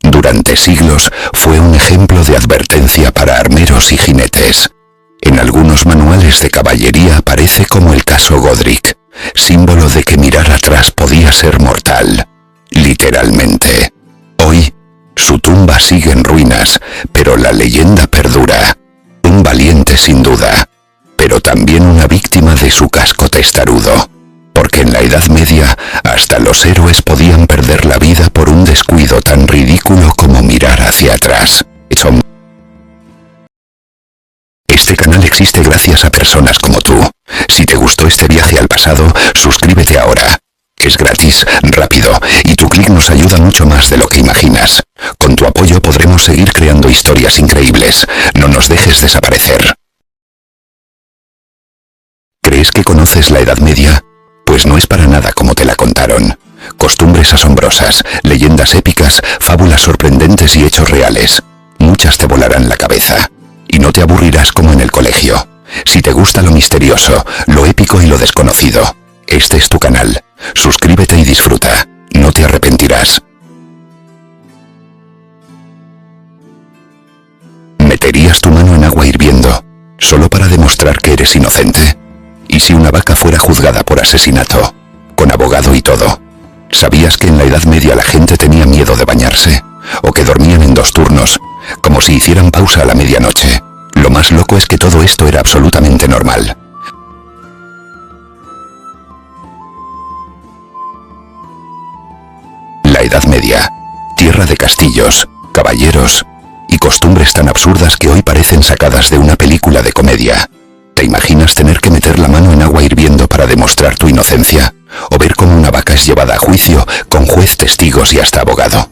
Durante siglos fue un ejemplo de advertencia para armeros y jinetes. En algunos manuales de caballería aparece como el caso Godric, símbolo de que mirar atrás podía ser mortal. Literalmente. Hoy, su tumba sigue en ruinas, pero la leyenda perdura. Un valiente sin duda, pero también una víctima de su casco testarudo. Porque en la Edad Media, hasta los héroes podían perder la vida por un descuido tan ridículo como mirar hacia atrás. Este canal existe gracias a personas como tú. Si te gustó este viaje al pasado, suscríbete ahora. Es gratis, rápido, y tu clic nos ayuda mucho más de lo que imaginas. Con tu apoyo podremos seguir creando historias increíbles. No nos dejes desaparecer. ¿Crees que conoces la Edad Media? Pues no es para nada como te la contaron. Costumbres asombrosas, leyendas épicas, fábulas sorprendentes y hechos reales. Muchas te volarán la cabeza. Y no te aburrirás como en el colegio. Si te gusta lo misterioso, lo épico y lo desconocido, este es tu canal. Suscríbete y disfruta. No te arrepentirás. ¿Meterías tu mano en agua hirviendo solo para demostrar que eres inocente? ¿Y si una vaca fuera juzgada por asesinato, con abogado y todo? ¿Sabías que en la Edad Media la gente tenía miedo de bañarse? ¿O que dormían en 2 turnos, como si hicieran pausa a la medianoche? Lo más loco es que todo esto era absolutamente normal. La Edad Media, tierra de castillos, caballeros y costumbres tan absurdas que hoy parecen sacadas de una película de comedia. ¿Te imaginas tener que meter la mano en agua hirviendo para demostrar tu inocencia? ¿O ver cómo una vaca es llevada a juicio con juez, testigos y hasta abogado?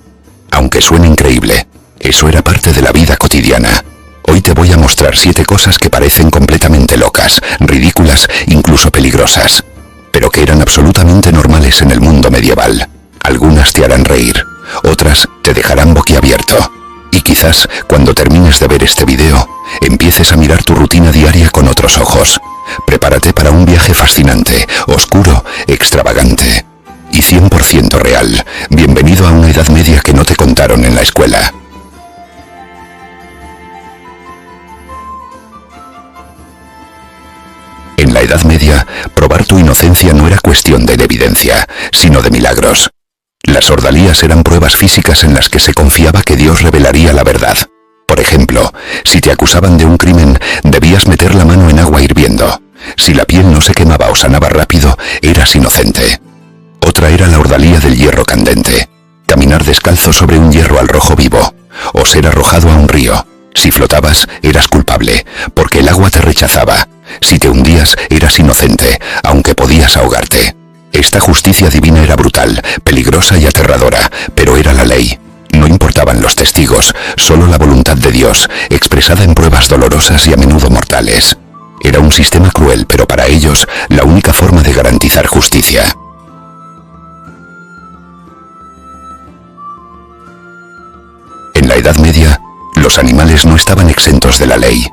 Aunque suene increíble, eso era parte de la vida cotidiana. Hoy te voy a mostrar 7 cosas que parecen completamente locas, ridículas, incluso peligrosas, pero que eran absolutamente normales en el mundo medieval. Algunas te harán reír, otras te dejarán boquiabierto. Y quizás, cuando termines de ver este video, empieces a mirar tu rutina diaria con otros ojos. Prepárate para un viaje fascinante, oscuro, extravagante y 100% real. Bienvenido a una Edad Media que no te contaron en la escuela. En la Edad Media, probar tu inocencia no era cuestión de evidencia, sino de milagros. Las ordalías eran pruebas físicas en las que se confiaba que Dios revelaría la verdad. Por ejemplo, si te acusaban de un crimen, debías meter la mano en agua hirviendo. Si la piel no se quemaba o sanaba rápido, eras inocente. Otra era la ordalía del hierro candente. Caminar descalzo sobre un hierro al rojo vivo, o ser arrojado a un río. Si flotabas, eras culpable, porque el agua te rechazaba. Si te hundías, eras inocente, aunque podías ahogarte. Esta justicia divina era brutal, peligrosa y aterradora, pero era la ley. No importaban los testigos, solo la voluntad de Dios, expresada en pruebas dolorosas y a menudo mortales. Era un sistema cruel, pero para ellos, la única forma de garantizar justicia. En la Edad Media, los animales no estaban exentos de la ley.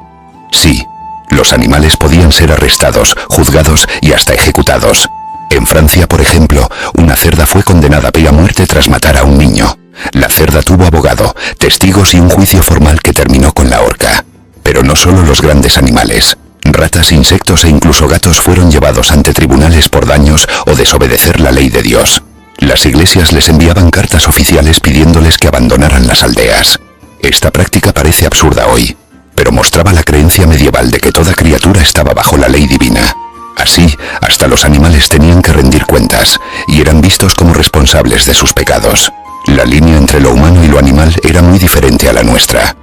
Sí, los animales podían ser arrestados, juzgados y hasta ejecutados. En Francia, por ejemplo, una cerda fue condenada a muerte tras matar a un niño. La cerda tuvo abogado, testigos y un juicio formal que terminó con la horca. Pero no solo los grandes animales. Ratas, insectos e incluso gatos fueron llevados ante tribunales por daños o desobedecer la ley de Dios. Las iglesias les enviaban cartas oficiales pidiéndoles que abandonaran las aldeas. Esta práctica parece absurda hoy, pero mostraba la creencia medieval de que toda criatura estaba bajo la ley divina. Así, hasta los animales tenían que rendir cuentas, y eran vistos como responsables de sus pecados. La línea entre lo humano y lo animal era muy diferente a la nuestra.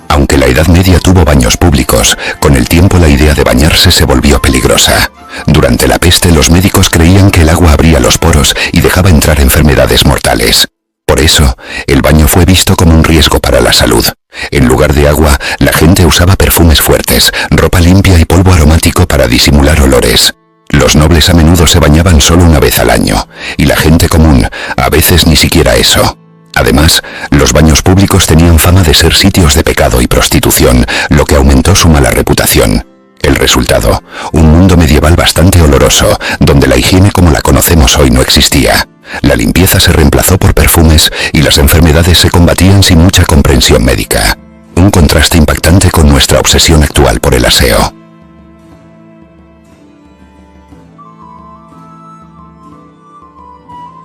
Aunque la Edad Media tuvo baños públicos, con el tiempo la idea de bañarse se volvió peligrosa. Durante la peste los médicos creían que el agua abría los poros y dejaba entrar enfermedades mortales. Por eso, el baño fue visto como un riesgo para la salud. En lugar de agua, la gente usaba perfumes fuertes, ropa limpia y polvo aromático para disimular olores. Los nobles a menudo se bañaban solo una vez al año, y la gente común, a veces ni siquiera eso. Además, los baños públicos tenían fama de ser sitios de pecado y prostitución, lo que aumentó su mala reputación. El resultado, un mundo medieval bastante oloroso, donde la higiene como la conocemos hoy no existía. La limpieza se reemplazó por perfumes y las enfermedades se combatían sin mucha comprensión médica. Un contraste impactante con nuestra obsesión actual por el aseo.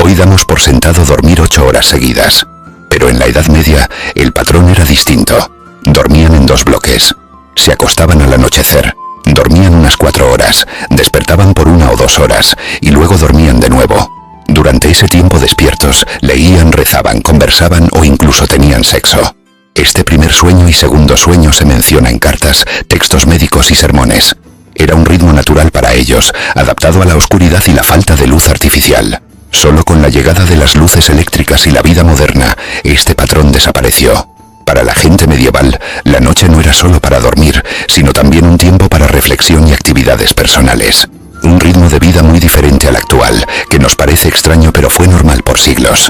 Hoy damos por sentado dormir 8 horas seguidas, pero en la Edad Media el patrón era distinto. Dormían en 2 bloques. Se acostaban al anochecer, dormían unas 4 horas, despertaban por 1 o 2 horas y luego dormían de nuevo. Durante ese tiempo despiertos, leían, rezaban, conversaban o incluso tenían sexo. Este primer sueño y segundo sueño se menciona en cartas, textos médicos y sermones. Era un ritmo natural para ellos, adaptado a la oscuridad y la falta de luz artificial. Solo con la llegada de las luces eléctricas y la vida moderna, este patrón desapareció. Para la gente medieval, la noche no era solo para dormir, sino también un tiempo para reflexión y actividades personales. Un ritmo de vida muy diferente al actual, que nos parece extraño pero fue normal por siglos.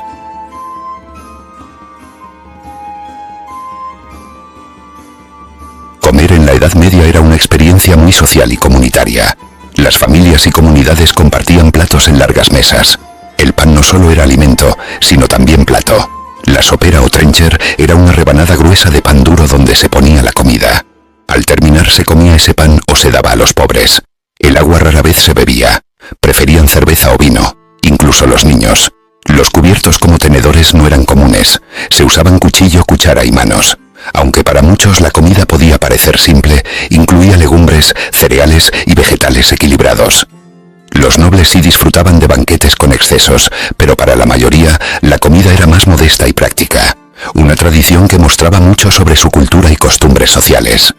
Comer en la Edad Media era una experiencia muy social y comunitaria. Las familias y comunidades compartían platos en largas mesas. El pan no solo era alimento, sino también plato. La sopera o trencher era una rebanada gruesa de pan duro donde se ponía la comida. Al terminar se comía ese pan o se daba a los pobres. El agua rara vez se bebía. Preferían cerveza o vino, incluso los niños. Los cubiertos como tenedores no eran comunes. Se usaban cuchillo, cuchara y manos. Aunque para muchos la comida podía parecer simple, incluía legumbres, cereales y vegetales equilibrados. Los nobles sí disfrutaban de banquetes con excesos, pero para la mayoría la comida era más modesta y práctica, una tradición que mostraba mucho sobre su cultura y costumbres sociales.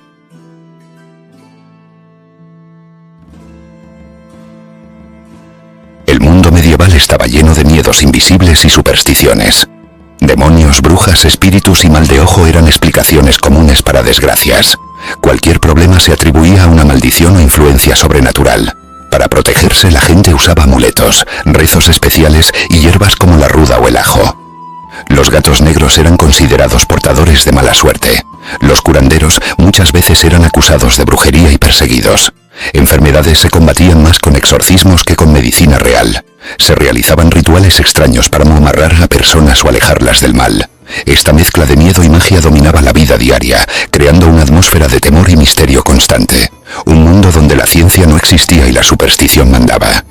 El mundo medieval estaba lleno de miedos invisibles y supersticiones. Demonios, brujas, espíritus y mal de ojo eran explicaciones comunes para desgracias. Cualquier problema se atribuía a una maldición o influencia sobrenatural. Para protegerse la gente usaba amuletos, rezos especiales y hierbas como la ruda o el ajo. Los gatos negros eran considerados portadores de mala suerte. Los curanderos muchas veces eran acusados de brujería y perseguidos. Enfermedades se combatían más con exorcismos que con medicina real. Se realizaban rituales extraños para amarrar a personas o alejarlas del mal. Esta mezcla de miedo y magia dominaba la vida diaria, creando una atmósfera de temor y misterio constante. Un mundo donde la ciencia no existía y la superstición mandaba.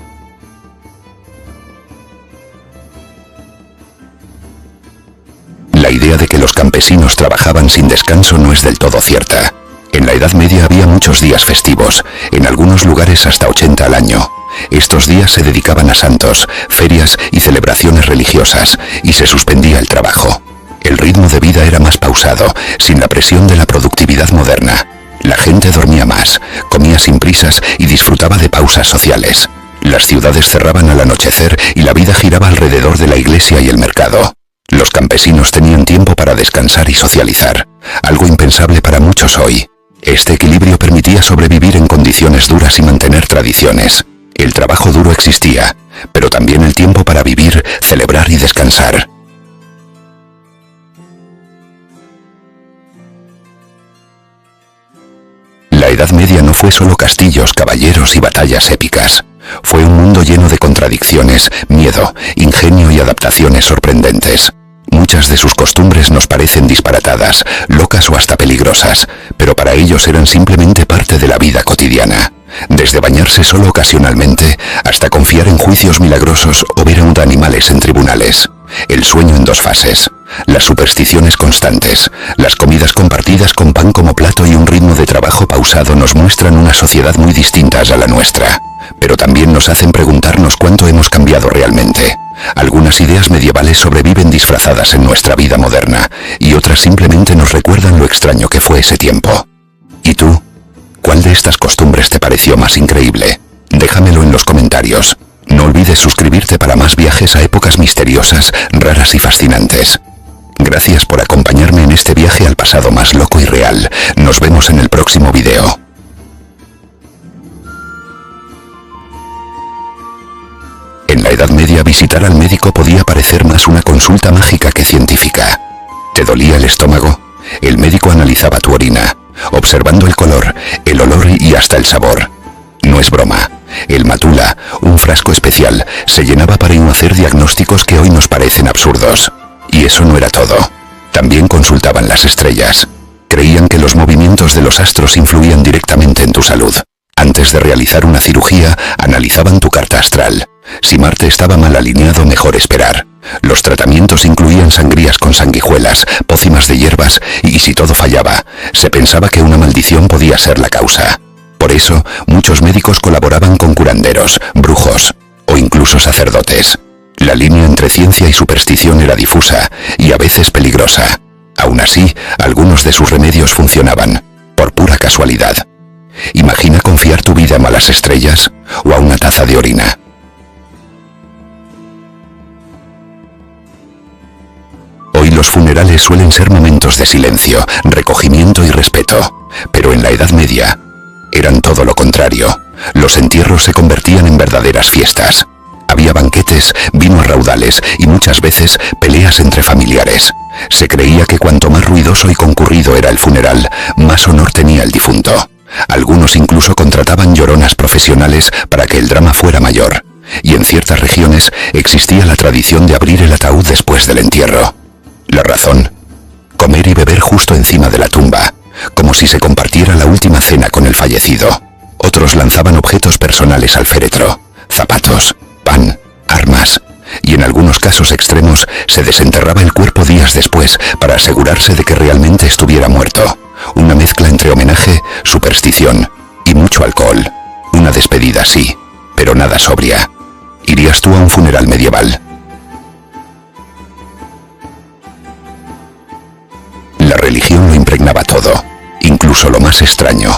La idea de que los campesinos trabajaban sin descanso no es del todo cierta. En la Edad Media había muchos días festivos, en algunos lugares hasta 80 al año. Estos días se dedicaban a santos, ferias y celebraciones religiosas, y se suspendía el trabajo. El ritmo de vida era más pausado, sin la presión de la productividad moderna. La gente dormía más, comía sin prisas y disfrutaba de pausas sociales. Las ciudades cerraban al anochecer y la vida giraba alrededor de la iglesia y el mercado. Los campesinos tenían tiempo para descansar y socializar, algo impensable para muchos hoy. Este equilibrio permitía sobrevivir en condiciones duras y mantener tradiciones. El trabajo duro existía, pero también el tiempo para vivir, celebrar y descansar. La Edad Media no fue solo castillos, caballeros y batallas épicas. Fue un mundo lleno de contradicciones, miedo, ingenio y adaptaciones sorprendentes. Muchas de sus costumbres nos parecen disparatadas, locas o hasta peligrosas, pero para ellos eran simplemente parte de la vida cotidiana. Desde bañarse solo ocasionalmente, hasta confiar en juicios milagrosos o ver a animales en tribunales. El sueño en dos fases, las supersticiones constantes, las comidas compartidas con pan como plato y un ritmo de trabajo pausado nos muestran una sociedad muy distinta a la nuestra. Pero también nos hacen preguntarnos cuánto hemos cambiado realmente. Algunas ideas medievales sobreviven disfrazadas en nuestra vida moderna, y otras simplemente nos recuerdan lo extraño que fue ese tiempo. ¿Y tú? ¿Cuál de estas costumbres te pareció más increíble? Déjamelo en los comentarios. No olvides suscribirte para más viajes a épocas misteriosas, raras y fascinantes. Gracias por acompañarme en este viaje al pasado más loco y real. Nos vemos en el próximo video. En la Edad Media visitar al médico podía parecer más una consulta mágica que científica. ¿Te dolía el estómago? El médico analizaba tu orina, observando el color, el olor y hasta el sabor. No es broma. El matula, un frasco especial, se llenaba para hacer diagnósticos que hoy nos parecen absurdos. Y eso no era todo. También consultaban las estrellas. Creían que los movimientos de los astros influían directamente en tu salud. Antes de realizar una cirugía, analizaban tu carta astral. Si Marte estaba mal alineado, mejor esperar. Los tratamientos incluían sangrías con sanguijuelas, pócimas de hierbas, y si todo fallaba, se pensaba que una maldición podía ser la causa. Por eso, muchos médicos colaboraban con curanderos, brujos o incluso sacerdotes. La línea entre ciencia y superstición era difusa y a veces peligrosa. Aún así, algunos de sus remedios funcionaban, por pura casualidad. Imagina confiar tu vida a malas estrellas o a una taza de orina. Hoy los funerales suelen ser momentos de silencio, recogimiento y respeto, pero en la Edad Media eran todo lo contrario. Los entierros se convertían en verdaderas fiestas. Había banquetes, vino a raudales y muchas veces peleas entre familiares. Se creía que cuanto más ruidoso y concurrido era el funeral, más honor tenía el difunto. Algunos incluso contrataban lloronas profesionales para que el drama fuera mayor. Y en ciertas regiones existía la tradición de abrir el ataúd después del entierro. La razón: comer y beber justo encima de la tumba, como si se compartiera la última cena con el fallecido. Otros lanzaban objetos personales al féretro: zapatos, pan, armas, y en algunos casos extremos se desenterraba el cuerpo días después para asegurarse de que realmente estuviera muerto. Una mezcla entre homenaje, superstición y mucho alcohol. Una despedida sí, pero nada sobria. ¿Irías tú a un funeral medieval? La religión lo impregnaba todo, incluso lo más extraño.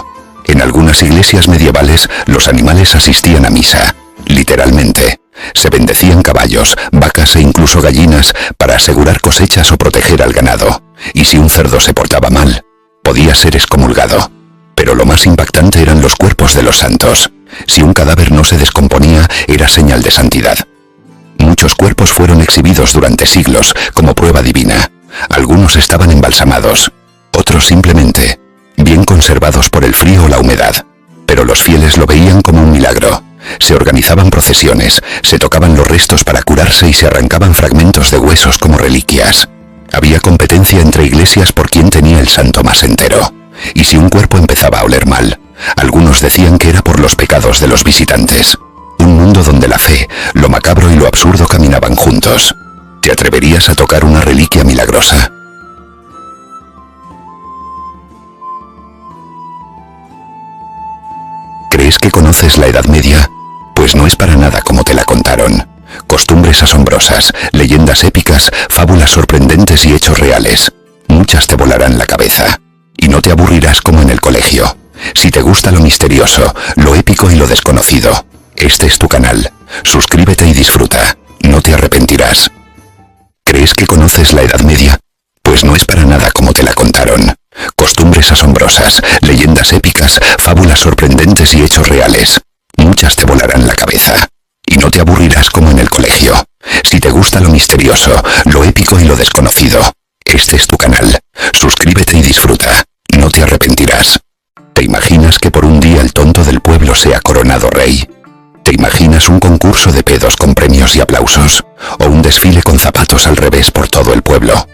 En algunas iglesias medievales los animales asistían a misa, literalmente. Se bendecían caballos, vacas e incluso gallinas para asegurar cosechas o proteger al ganado. Y si un cerdo se portaba mal, podía ser excomulgado. Pero lo más impactante eran los cuerpos de los santos. Si un cadáver no se descomponía, era señal de santidad. Muchos cuerpos fueron exhibidos durante siglos como prueba divina. Algunos estaban embalsamados, otros simplemente bien conservados por el frío o la humedad. Pero los fieles lo veían como un milagro. Se organizaban procesiones, se tocaban los restos para curarse y se arrancaban fragmentos de huesos como reliquias. Había competencia entre iglesias por quién tenía el santo más entero. Y si un cuerpo empezaba a oler mal, algunos decían que era por los pecados de los visitantes. Un mundo donde la fe, lo macabro y lo absurdo caminaban juntos. ¿Te atreverías a tocar una reliquia milagrosa? ¿Crees que conoces la Edad Media? Pues no es para nada como te la contaron. Costumbres asombrosas, leyendas épicas, fábulas sorprendentes y hechos reales. Muchas te volarán la cabeza. Y no te aburrirás como en el colegio. Si te gusta lo misterioso, lo épico y lo desconocido, este es tu canal. Suscríbete y disfruta. No te arrepentirás. ¿Crees que conoces la Edad Media? Pues no es para nada como te la contaron. Costumbres asombrosas, leyendas épicas, fábulas sorprendentes y hechos reales. Muchas te volarán la cabeza. Y no te aburrirás como en el colegio. Si te gusta lo misterioso, lo épico y lo desconocido, este es tu canal. Suscríbete y disfruta. No te arrepentirás. ¿Te imaginas que por un día el tonto del pueblo sea coronado rey? ¿Te imaginas un concurso de pedos con premios y aplausos? ¿O un desfile con zapatos al revés por todo el pueblo?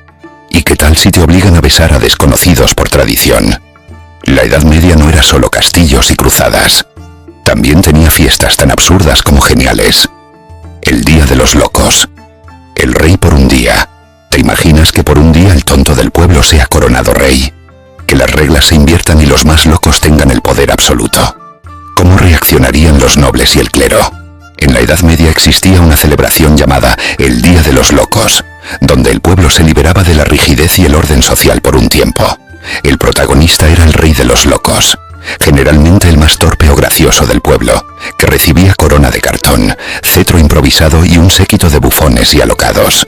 ¿Y qué tal si te obligan a besar a desconocidos por tradición? La Edad Media no era solo castillos y cruzadas. También tenía fiestas tan absurdas como geniales. El Día de los Locos. El rey por un día. ¿Te imaginas que por un día el tonto del pueblo sea coronado rey? Que las reglas se inviertan y los más locos tengan el poder absoluto. ¿Cómo reaccionarían los nobles y el clero? En la Edad Media existía una celebración llamada el Día de los Locos, donde el pueblo se liberaba de la rigidez y el orden social por un tiempo. El protagonista era el rey de los locos, generalmente el más torpe o gracioso del pueblo, que recibía corona de cartón, cetro improvisado y un séquito de bufones y alocados.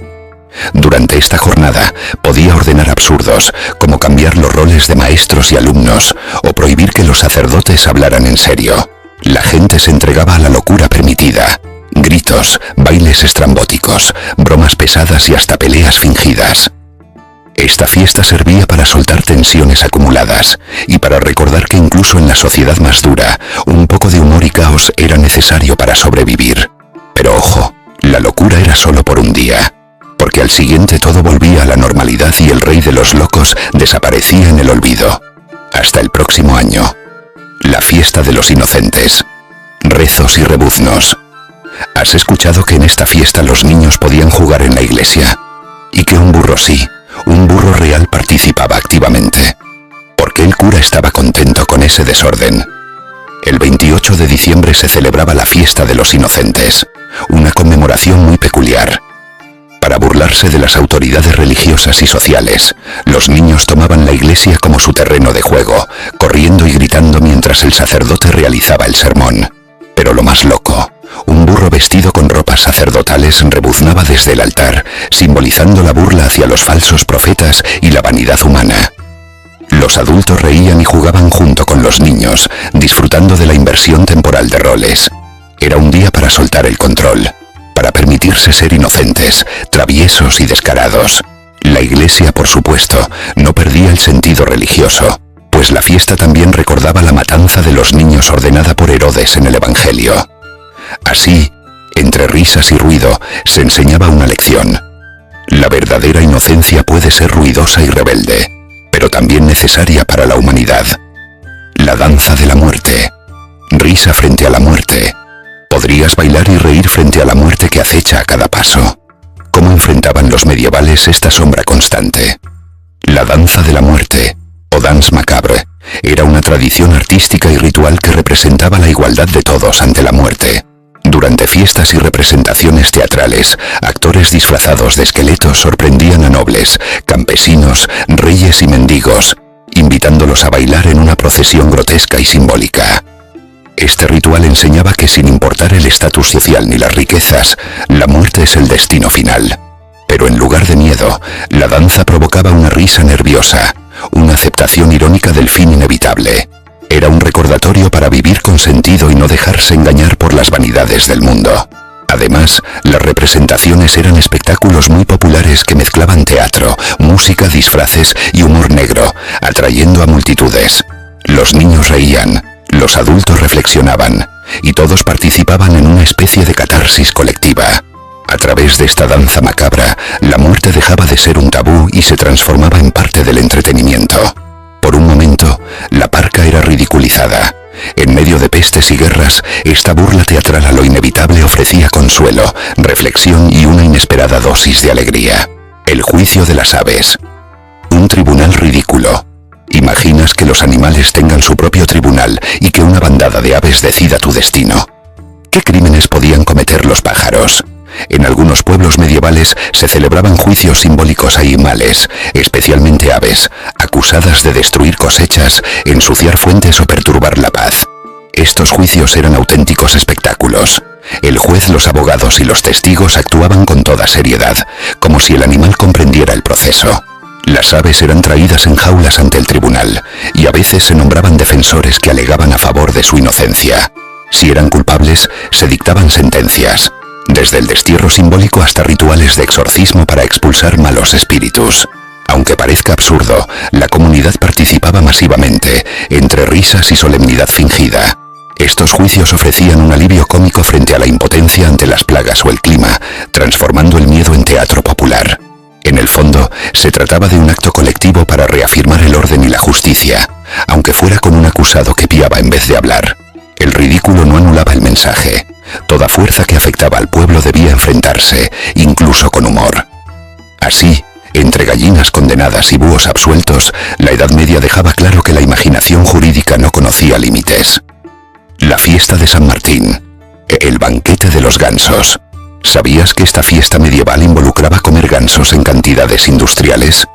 Durante esta jornada podía ordenar absurdos, como cambiar los roles de maestros y alumnos, o prohibir que los sacerdotes hablaran en serio. La gente se entregaba a la locura permitida. Gritos, bailes estrambóticos, bromas pesadas y hasta peleas fingidas. Esta fiesta servía para soltar tensiones acumuladas y para recordar que incluso en la sociedad más dura, un poco de humor y caos era necesario para sobrevivir. Pero ojo, la locura era solo por un día, porque al siguiente todo volvía a la normalidad y el rey de los locos desaparecía en el olvido. Hasta el próximo año. La fiesta de los inocentes. Rezos y rebuznos. ¿Has escuchado que en esta fiesta los niños podían jugar en la iglesia? Y que un burro sí, un burro real participaba activamente. ¿Por qué el cura estaba contento con ese desorden? El 28 de diciembre se celebraba la fiesta de los inocentes, una conmemoración muy peculiar. Para burlarse de las autoridades religiosas y sociales, los niños tomaban la iglesia como su terreno de juego, corriendo y gritando mientras el sacerdote realizaba el sermón. Pero lo más loco, un burro vestido con ropas sacerdotales rebuznaba desde el altar, simbolizando la burla hacia los falsos profetas y la vanidad humana. Los adultos reían y jugaban junto con los niños, disfrutando de la inversión temporal de roles. Era un día para soltar el control, para permitirse ser inocentes, traviesos y descarados. La iglesia, por supuesto, no perdía el sentido religioso, pues la fiesta también recordaba la matanza de los niños ordenada por Herodes en el Evangelio. Así, entre risas y ruido, se enseñaba una lección. La verdadera inocencia puede ser ruidosa y rebelde, pero también necesaria para la humanidad. La danza de la muerte. Risa frente a la muerte. Podrías bailar y reír frente a la muerte que acecha a cada paso. ¿Cómo enfrentaban los medievales esta sombra constante? La danza de la muerte, o danse macabre, era una tradición artística y ritual que representaba la igualdad de todos ante la muerte. Durante fiestas y representaciones teatrales, actores disfrazados de esqueletos sorprendían a nobles, campesinos, reyes y mendigos, invitándolos a bailar en una procesión grotesca y simbólica. Este ritual enseñaba que sin importar el estatus social ni las riquezas, la muerte es el destino final. Pero en lugar de miedo, la danza provocaba una risa nerviosa, una aceptación irónica del fin inevitable. Era un recordatorio para vivir con sentido y no dejarse engañar por las vanidades del mundo. Además, las representaciones eran espectáculos muy populares que mezclaban teatro, música, disfraces y humor negro, atrayendo a multitudes. Los niños reían, los adultos reflexionaban, y todos participaban en una especie de catarsis colectiva. A través de esta danza macabra, la muerte dejaba de ser un tabú y se transformaba en parte del entretenimiento. Por un momento, la parca era ridiculizada. En medio de pestes y guerras, esta burla teatral a lo inevitable ofrecía consuelo, reflexión y una inesperada dosis de alegría. El juicio de las aves. Un tribunal ridículo. ¿Imaginas que los animales tengan su propio tribunal y que una bandada de aves decida tu destino? ¿Qué crímenes podían cometer los pájaros? En algunos pueblos medievales se celebraban juicios simbólicos a animales, especialmente aves, acusadas de destruir cosechas, ensuciar fuentes o perturbar la paz. Estos juicios eran auténticos espectáculos. El juez, los abogados y los testigos actuaban con toda seriedad, como si el animal comprendiera el proceso. Las aves eran traídas en jaulas ante el tribunal, y a veces se nombraban defensores que alegaban a favor de su inocencia. Si eran culpables, se dictaban sentencias, desde el destierro simbólico hasta rituales de exorcismo para expulsar malos espíritus. Aunque parezca absurdo, la comunidad participaba masivamente, entre risas y solemnidad fingida. Estos juicios ofrecían un alivio cómico frente a la impotencia ante las plagas o el clima, transformando el miedo en teatro popular. En el fondo, se trataba de un acto colectivo para reafirmar el orden y la justicia, aunque fuera con un acusado que piaba en vez de hablar. El ridículo no anulaba el mensaje. Toda fuerza que afectaba al pueblo debía enfrentarse, incluso con humor. Así, entre gallinas condenadas y búhos absueltos, la Edad Media dejaba claro que la imaginación jurídica no conocía límites. La fiesta de San Martín. El banquete de los gansos. ¿Sabías que esta fiesta medieval involucraba comer gansos en cantidades industriales?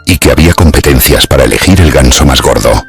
Y que había competencias para elegir el ganso más gordo.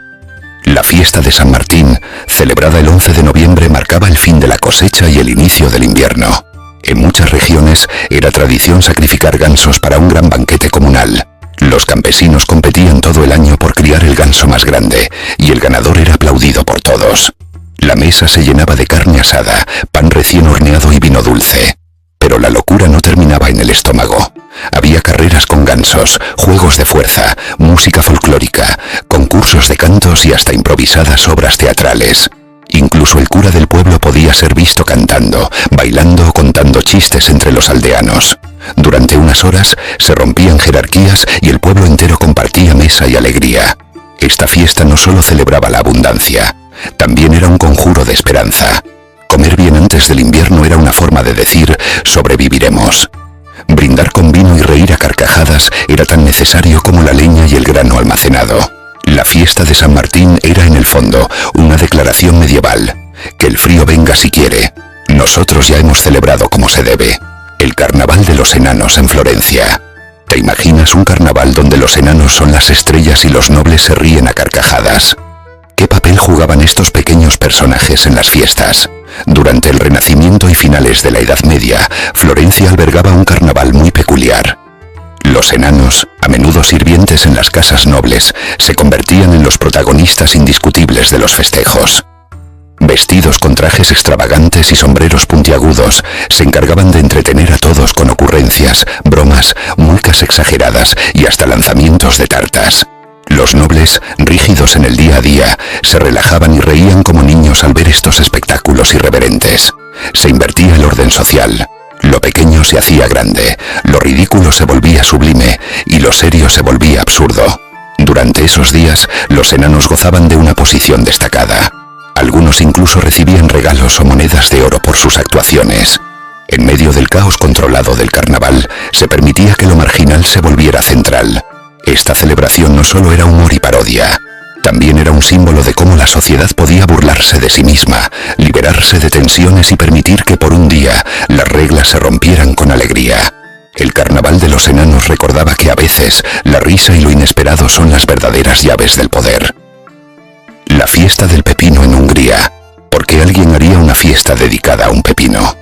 La fiesta de San Martín, celebrada el 11 de noviembre, marcaba el fin de la cosecha y el inicio del invierno. En muchas regiones era tradición sacrificar gansos para un gran banquete comunal. Los campesinos competían todo el año por criar el ganso más grande, y el ganador era aplaudido por todos. La mesa se llenaba de carne asada, pan recién horneado y vino dulce. Pero la locura no terminaba en el estómago. Había carreras con gansos, juegos de fuerza, música folclórica, concursos de cantos y hasta improvisadas obras teatrales. Incluso el cura del pueblo podía ser visto cantando, bailando o contando chistes entre los aldeanos. Durante unas horas se rompían jerarquías y el pueblo entero compartía mesa y alegría. Esta fiesta no solo celebraba la abundancia, también era un conjuro de esperanza. Comer bien antes del invierno era una forma de decir sobreviviremos. Brindar con vino y reír a carcajadas era tan necesario como la leña y el grano almacenado. La fiesta de San Martín era en el fondo una declaración medieval. Que el frío venga si quiere. Nosotros ya hemos celebrado como se debe. El carnaval de los enanos en Florencia. ¿Te imaginas un carnaval donde los enanos son las estrellas y los nobles se ríen a carcajadas? ¿Qué papel jugaban estos pequeños personajes en las fiestas? Durante el Renacimiento y finales de la Edad Media, Florencia albergaba un carnaval muy peculiar. Los enanos, a menudo sirvientes en las casas nobles, se convertían en los protagonistas indiscutibles de los festejos. Vestidos con trajes extravagantes y sombreros puntiagudos, se encargaban de entretener a todos con ocurrencias, bromas, muecas exageradas y hasta lanzamientos de tartas. Los nobles, rígidos en el día a día, se relajaban y reían como niños al ver estos espectáculos irreverentes. Se invertía el orden social. Lo pequeño se hacía grande, lo ridículo se volvía sublime y lo serio se volvía absurdo. Durante esos días, los enanos gozaban de una posición destacada. Algunos incluso recibían regalos o monedas de oro por sus actuaciones. En medio del caos controlado del carnaval, se permitía que lo marginal se volviera central. Esta celebración no solo era humor y parodia, también era un símbolo de cómo la sociedad podía burlarse de sí misma, liberarse de tensiones y permitir que por un día las reglas se rompieran con alegría. El carnaval de los enanos recordaba que a veces la risa y lo inesperado son las verdaderas llaves del poder. La fiesta del pepino en Hungría. ¿Por qué alguien haría una fiesta dedicada a un pepino?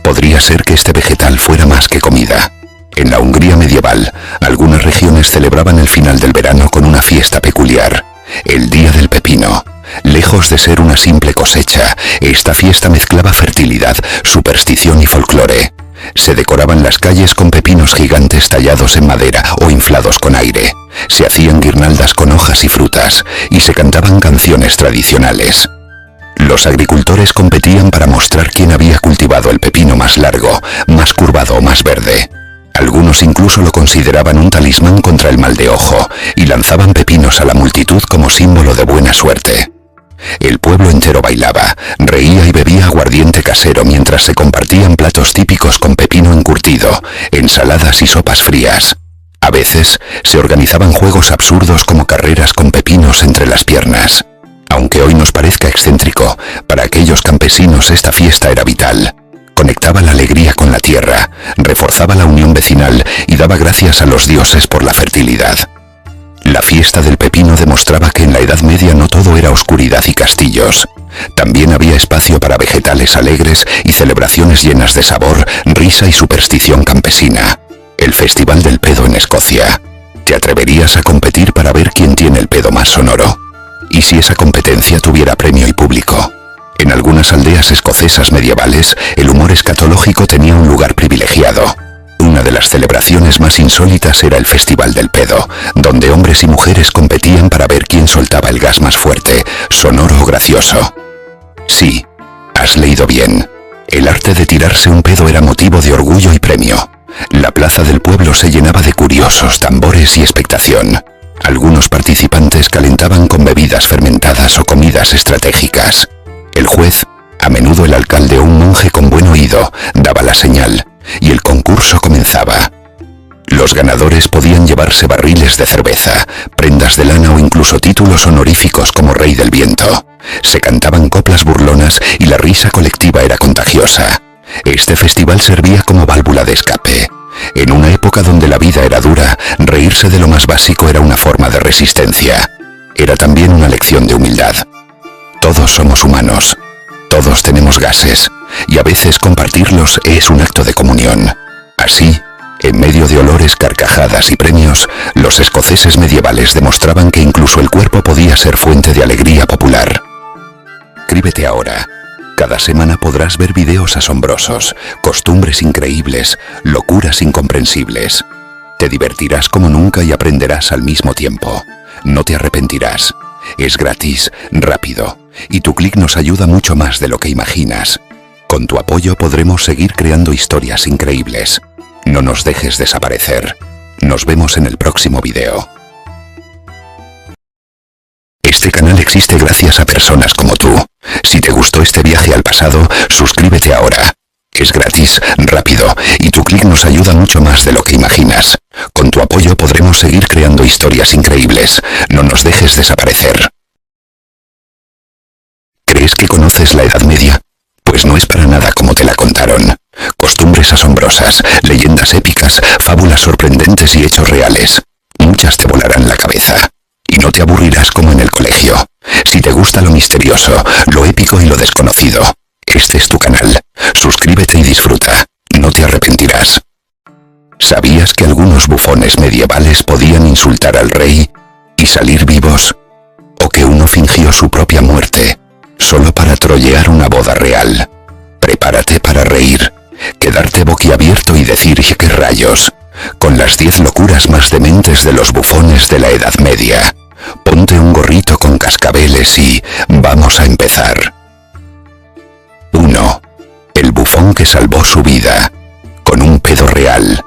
Podría ser que este vegetal fuera más que comida. En la Hungría medieval, algunas regiones celebraban el final del verano con una fiesta peculiar, el Día del Pepino. Lejos de ser una simple cosecha, esta fiesta mezclaba fertilidad, superstición y folclore. Se decoraban las calles con pepinos gigantes tallados en madera o inflados con aire. Se hacían guirnaldas con hojas y frutas, y se cantaban canciones tradicionales. Los agricultores competían para mostrar quién había cultivado el pepino más largo, más curvado o más verde. Algunos incluso lo consideraban un talismán contra el mal de ojo, y lanzaban pepinos a la multitud como símbolo de buena suerte. El pueblo entero bailaba, reía y bebía aguardiente casero mientras se compartían platos típicos con pepino encurtido, ensaladas y sopas frías. A veces se organizaban juegos absurdos como carreras con pepinos entre las piernas. Aunque hoy nos parezca excéntrico, para aquellos campesinos esta fiesta era vital. Conectaba la alegría con la tierra, reforzaba la unión vecinal y daba gracias a los dioses por la fertilidad. La fiesta del pepino demostraba que en la Edad Media no todo era oscuridad y castillos. También había espacio para vegetales alegres y celebraciones llenas de sabor, risa y superstición campesina. El Festival del Pedo en Escocia. ¿Te atreverías a competir para ver quién tiene el pedo más sonoro? ¿Y si esa competencia tuviera premio y público? En algunas aldeas escocesas medievales, el humor escatológico tenía un lugar privilegiado. Una de las celebraciones más insólitas era el Festival del Pedo, donde hombres y mujeres competían para ver quién soltaba el gas más fuerte, sonoro o gracioso. Sí, has leído bien. El arte de tirarse un pedo era motivo de orgullo y premio. La plaza del pueblo se llenaba de curiosos, tambores y expectación. Algunos participantes calentaban con bebidas fermentadas o comidas estratégicas. El juez, a menudo el alcalde o un monje con buen oído, daba la señal, y el concurso comenzaba. Los ganadores podían llevarse barriles de cerveza, prendas de lana o incluso títulos honoríficos como Rey del Viento. Se cantaban coplas burlonas y la risa colectiva era contagiosa. Este festival servía como válvula de escape. En una época donde la vida era dura, reírse de lo más básico era una forma de resistencia. Era también una lección de humildad. Todos somos humanos, todos tenemos gases, y a veces compartirlos es un acto de comunión. Así, en medio de olores, carcajadas y premios, los escoceses medievales demostraban que incluso el cuerpo podía ser fuente de alegría popular. Suscríbete ahora. Cada semana podrás ver videos asombrosos, costumbres increíbles, locuras incomprensibles. Te divertirás como nunca y aprenderás al mismo tiempo. No te arrepentirás. Es gratis, rápido, y tu clic nos ayuda mucho más de lo que imaginas. Con tu apoyo podremos seguir creando historias increíbles. No nos dejes desaparecer. Nos vemos en el próximo video. Este canal existe gracias a personas como tú. Si te gustó este viaje al pasado, suscríbete ahora. Es gratis, rápido, y tu clic nos ayuda mucho más de lo que imaginas. Con tu apoyo podremos seguir creando historias increíbles. No nos dejes desaparecer. ¿Crees que conoces la Edad Media? Pues no es para nada como te la contaron. Costumbres asombrosas, leyendas épicas, fábulas sorprendentes y hechos reales. Muchas te volarán la cabeza. Y no te aburrirás como en el colegio. Si te gusta lo misterioso, lo épico y lo desconocido, este es tu canal. Suscríbete y disfruta. No te arrepentirás. ¿Sabías que algunos bufones medievales podían insultar al rey y salir vivos? ¿O que uno fingió su propia muerte solo para trollear una boda real? Prepárate para reír, quedarte boquiabierto y decir ¿qué rayos? Con las 10 locuras más dementes de los bufones de la Edad Media. Ponte un gorrito con cascabeles y vamos a empezar. 1. El bufón que salvó su vida con un pedo real.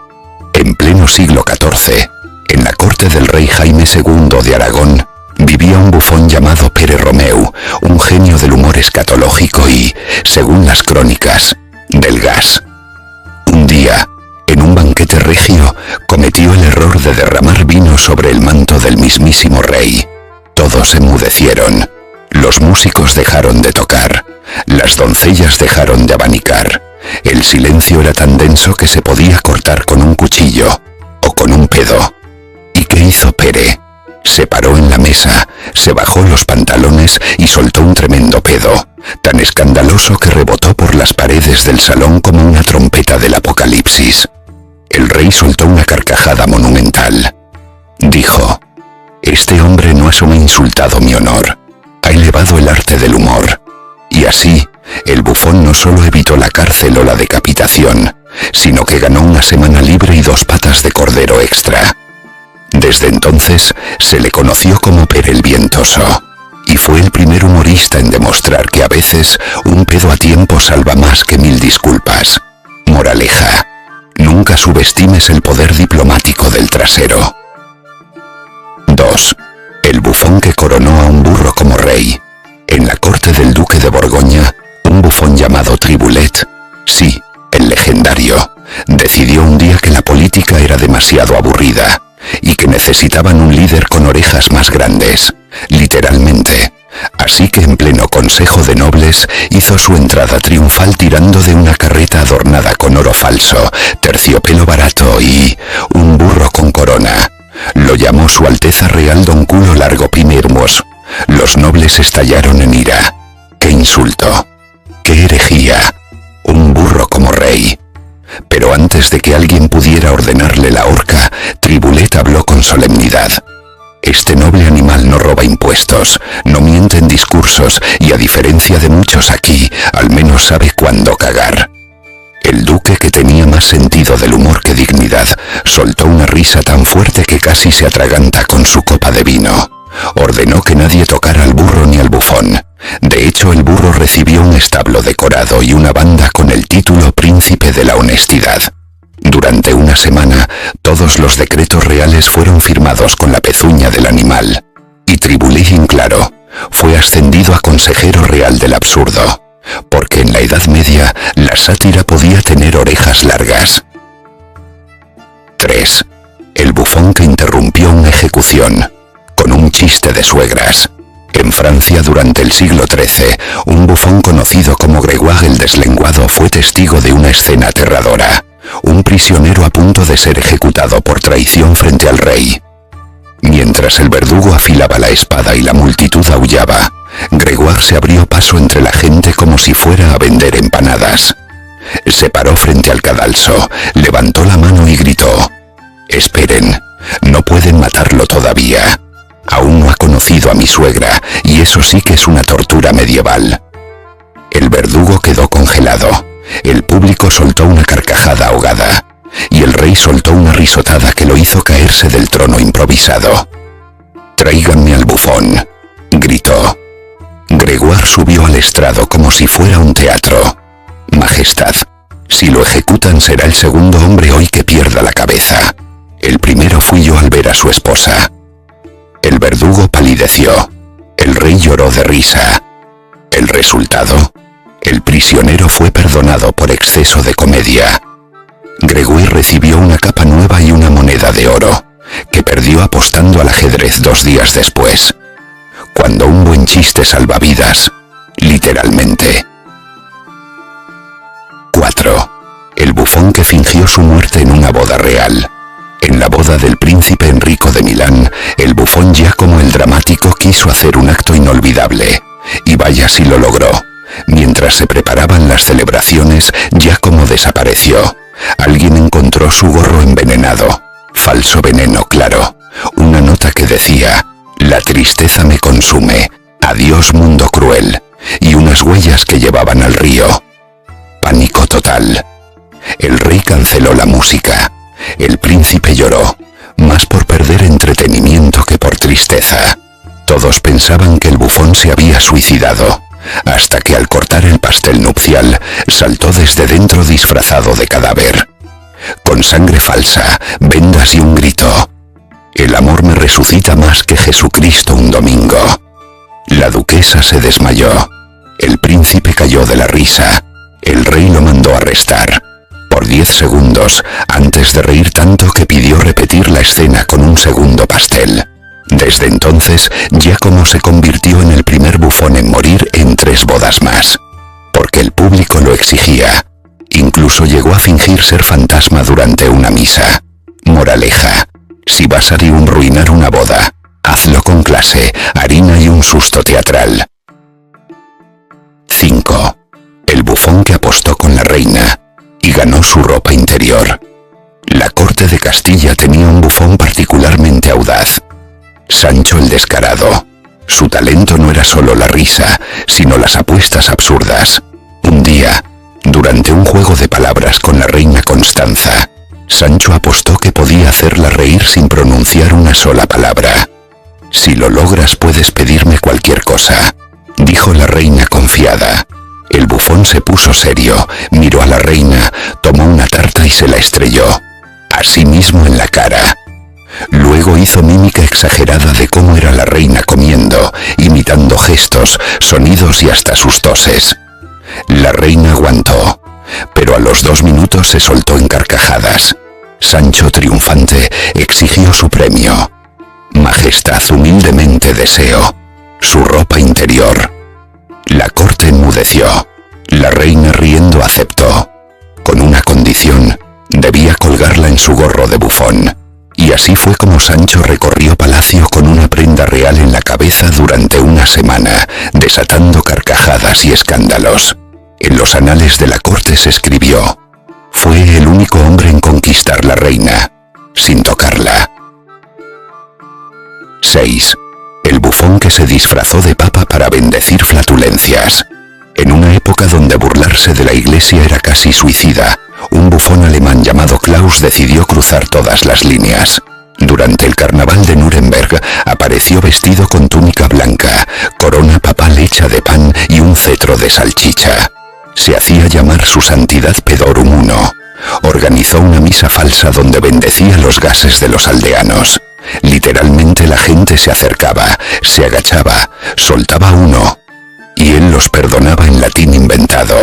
En pleno siglo XIV, en la corte del rey Jaime II de Aragón, vivía un bufón llamado Pere Romeu, un genio del humor escatológico y, según las crónicas, del gas. Un día, en un banquete regio, cometió el error de derramar vino sobre el manto del mismísimo rey. Todos enmudecieron, los músicos dejaron de tocar, las doncellas dejaron de abanicar. El silencio era tan denso que se podía cortar con un cuchillo o con un pedo. ¿Y qué hizo Pere? Se paró en la mesa, se bajó los pantalones y soltó un tremendo pedo, tan escandaloso que rebotó por las paredes del salón como una trompeta del apocalipsis. El rey soltó una carcajada monumental. Dijo: «Este hombre no ha solo insultado mi honor, ha elevado el arte del humor». Y así, el bufón no solo evitó la cárcel o la decapitación, sino que ganó una semana libre y 2 patas de cordero extra. Desde entonces se le conoció como Pere el Vientoso, y fue el primer humorista en demostrar que a veces un pedo a tiempo salva más que 1000 disculpas. Moraleja: nunca subestimes el poder diplomático del trasero. 2. El bufón que coronó a un burro como rey. En la corte del duque de Borgoña, un bufón llamado Tribulet, sí, el legendario, decidió un día que la política era demasiado aburrida y que necesitaban un líder con orejas más grandes, literalmente. Así que en pleno consejo de nobles hizo su entrada triunfal tirando de una carreta adornada con oro falso, terciopelo barato y un burro con corona. Lo llamó Su Alteza Real Don Culo Largo Pimirmos. Los nobles estallaron en ira. ¡Qué insulto! ¡Qué herejía! Un burro como rey. Pero antes de que alguien pudiera ordenarle la horca, Tribulet habló con solemnidad. Este noble animal no roba impuestos, no miente en discursos y, a diferencia de muchos aquí, al menos sabe cuándo cagar. El duque, que tenía más sentido del humor que dignidad, soltó una risa tan fuerte que casi se atraganta con su copa de vino. Ordenó que nadie tocara al burro ni al bufón. De hecho, el burro recibió un establo decorado y una banda con el título Príncipe de la Honestidad. Durante una semana, todos los decretos reales fueron firmados con la pezuña del animal. Y Tribulet, claro, fue ascendido a consejero real del absurdo, porque en la Edad Media la sátira podía tener orejas largas. 3. El bufón que interrumpió una ejecución con un chiste de suegras. En Francia, durante el siglo XIII, un bufón conocido como Grégoire el Deslenguado fue testigo de una escena aterradora. Un prisionero a punto de ser ejecutado por traición frente al rey. Mientras el verdugo afilaba la espada y la multitud aullaba, Grégoire se abrió paso entre la gente como si fuera a vender empanadas. Se paró frente al cadalso, levantó la mano y gritó: «Esperen, no pueden matarlo todavía. Aún no ha conocido a mi suegra, y eso sí que es una tortura medieval». El verdugo quedó congelado, el público soltó una carcajada ahogada, y el rey soltó una risotada que lo hizo caerse del trono improvisado. «Tráiganme al bufón», gritó. Grégoire subió al estrado como si fuera un teatro. «Majestad, si lo ejecutan será el segundo hombre hoy que pierda la cabeza. El primero fui yo al ver a su esposa». El verdugo palideció. El rey lloró de risa. ¿El resultado? El prisionero fue perdonado por exceso de comedia. Grégoire recibió una capa nueva y una moneda de oro, que perdió apostando al ajedrez 2 días después. Cuando un buen chiste salva vidas, literalmente. 4. bufón que fingió su muerte en una boda real. En la boda del príncipe Enrico de Milán, el bufón Giacomo el Dramático quiso hacer un acto inolvidable, y vaya si lo logró. Mientras se preparaban las celebraciones, Giacomo desapareció. Alguien encontró su gorro envenenado. Falso veneno, claro. Una nota que decía: «La tristeza me consume. Adiós mundo cruel». Y unas huellas que llevaban al río. Pánico total. El rey canceló la música. El príncipe lloró, más por perder entretenimiento que por tristeza. Todos pensaban que el bufón se había suicidado, hasta que al cortar el pastel nupcial, saltó desde dentro disfrazado de cadáver. Con sangre falsa, vendas y un grito: «El amor me resucita más que Jesucristo un domingo». La duquesa se desmayó. El príncipe cayó de la risa. El rey lo mandó arrestar. Por 10 segundos, antes de reír tanto que pidió repetir la escena con un segundo pastel. Desde entonces, Giacomo se convirtió en el primer bufón en morir en 3 bodas más. Porque el público lo exigía. Incluso llegó a fingir ser fantasma durante una misa. Moraleja: si vas a arruinar una boda, hazlo con clase, harina y un susto teatral. 5. El bufón que apostó con la reina y ganó su ropa interior. La corte de Castilla tenía un bufón particularmente audaz: Sancho el Descarado. Su talento no era solo la risa, sino las apuestas absurdas. Un día, durante un juego de palabras con la reina Constanza, Sancho apostó que podía hacerla reír sin pronunciar una sola palabra. «Si lo logras puedes pedirme cualquier cosa», dijo la reina confiada. El bufón se puso serio, miró a la reina, tomó una tarta y se la estrelló, a sí mismo en la cara. Luego hizo mímica exagerada de cómo era la reina comiendo, imitando gestos, sonidos y hasta sus toses. La reina aguantó, pero a los 2 minutos se soltó en carcajadas. Sancho, triunfante, exigió su premio. «Majestad, humildemente deseo su ropa interior». La corte enmudeció. La reina, riendo, aceptó. Con una condición: debía colgarla en su gorro de bufón. Y así fue como Sancho recorrió palacio con una prenda real en la cabeza durante una semana, desatando carcajadas y escándalos. En los anales de la corte se escribió: «Fue el único hombre en conquistar la reina, sin tocarla». 6. El bufón que se disfrazó de papa para bendecir flatulencias. En una época donde burlarse de la iglesia era casi suicida, un bufón alemán llamado Klaus decidió cruzar todas las líneas. Durante el carnaval de Nuremberg apareció vestido con túnica blanca, corona papal hecha de pan y un cetro de salchicha. Se hacía llamar su santidad Pedorum I. Organizó una misa falsa donde bendecía los gases de los aldeanos. Literalmente la gente se acercaba, se agachaba, soltaba uno, y él los perdonaba en latín inventado.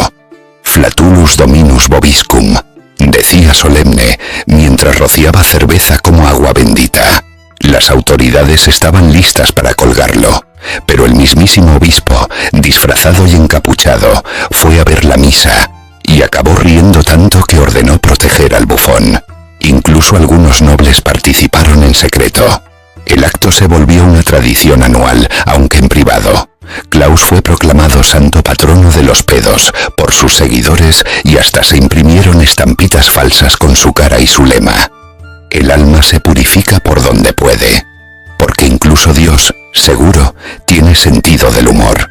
«Flatulus Dominus Vobiscum», decía solemne, mientras rociaba cerveza como agua bendita. Las autoridades estaban listas para colgarlo, pero el mismísimo obispo, disfrazado y encapuchado, fue a ver la misa, y acabó riendo tanto que ordenó proteger al bufón. Incluso algunos nobles participaron en secreto. El acto se volvió una tradición anual, aunque en privado. Klaus fue proclamado santo patrono de los pedos por sus seguidores y hasta se imprimieron estampitas falsas con su cara y su lema: «El alma se purifica por donde puede», porque incluso Dios, seguro, tiene sentido del humor.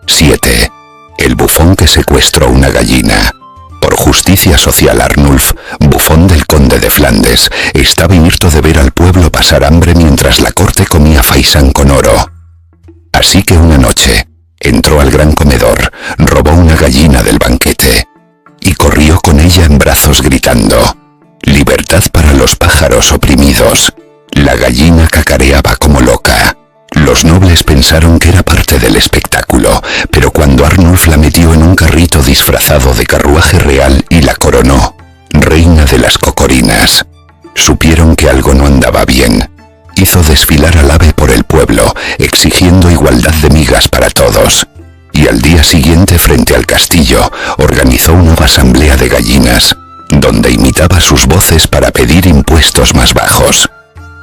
7. El bufón que secuestró una gallina. Por justicia social, Arnulf, bufón del conde de Flandes, estaba harto de ver al pueblo pasar hambre mientras la corte comía faisán con oro. Así que una noche, entró al gran comedor, robó una gallina del banquete, y corrió con ella en brazos gritando: «Libertad para los pájaros oprimidos». La gallina cacareaba como loca. Los nobles pensaron que era parte del espectáculo, pero cuando Arnulf la metió en un carrito disfrazado de carruaje real y la coronó reina de las cocorinas, supieron que algo no andaba bien. Hizo desfilar al ave por el pueblo, exigiendo igualdad de migas para todos, y al día siguiente frente al castillo organizó una asamblea de gallinas, donde imitaba sus voces para pedir impuestos más bajos.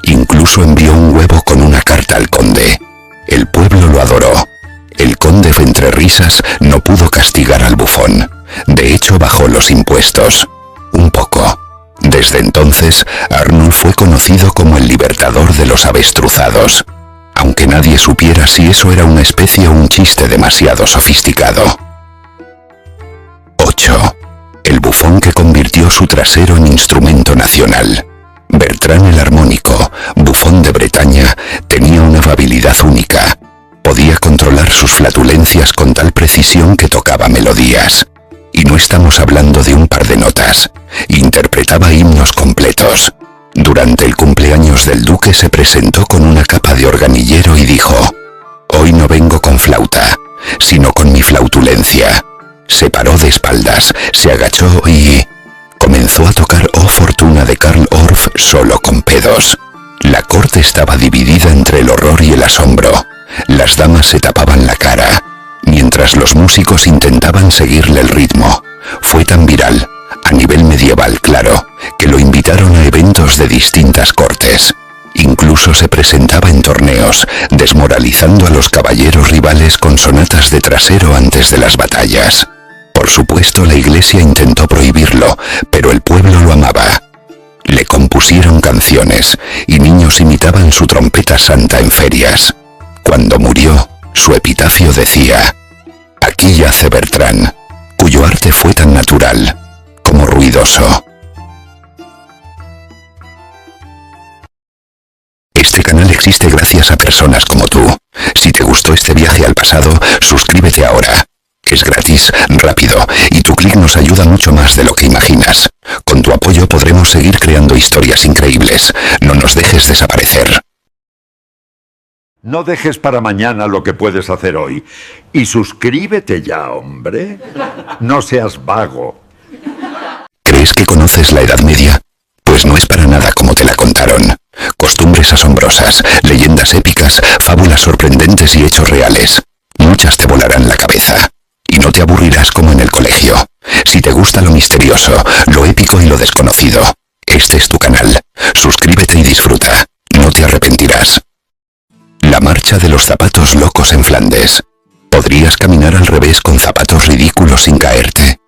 Incluso envió un huevo con una carta al conde. El pueblo lo adoró. El conde, entre risas, no pudo castigar al bufón. De hecho, bajó los impuestos. Un poco. Desde entonces, Arnold fue conocido como el libertador de los avestruzados, aunque nadie supiera si eso era una especie o un chiste demasiado sofisticado. 8. El bufón que convirtió su trasero en instrumento nacional. Bertrand el Armónico, bufón de Bretaña, tenía una habilidad única. Podía controlar sus flatulencias con tal precisión que tocaba melodías. Y no estamos hablando de un par de notas. Interpretaba himnos completos. Durante el cumpleaños del duque se presentó con una capa de organillero y dijo: «Hoy no vengo con flauta, sino con mi flautulencia». Se paró de espaldas, se agachó y comenzó a tocar «Oh Fortuna» de Carl Orff solo con pedos. La corte estaba dividida entre el horror y el asombro. Las damas se tapaban la cara, mientras los músicos intentaban seguirle el ritmo. Fue tan viral, a nivel medieval claro, que lo invitaron a eventos de distintas cortes. Incluso se presentaba en torneos, desmoralizando a los caballeros rivales con sonatas de trasero antes de las batallas. Por supuesto, la iglesia intentó prohibirlo, pero el pueblo lo amaba. Le compusieron canciones, y niños imitaban su trompeta santa en ferias. Cuando murió, su epitafio decía: «Aquí yace Bertrand, cuyo arte fue tan natural como ruidoso». Este canal existe gracias a personas como tú. Si te gustó este viaje al pasado, suscríbete ahora. Es gratis, rápido, y tu clic nos ayuda mucho más de lo que imaginas. Con tu apoyo podremos seguir creando historias increíbles. No nos dejes desaparecer. No dejes para mañana lo que puedes hacer hoy. Y suscríbete ya, hombre. No seas vago. ¿Crees que conoces la Edad Media? Pues no es para nada como te la contaron. Costumbres asombrosas, leyendas épicas, fábulas sorprendentes y hechos reales. Muchas te volarán la cabeza. Y no te aburrirás como en el colegio. Si te gusta lo misterioso, lo épico y lo desconocido, este es tu canal. Suscríbete y disfruta. No te arrepentirás. La marcha de los zapatos locos en Flandes. ¿Podrías caminar al revés con zapatos ridículos sin caerte?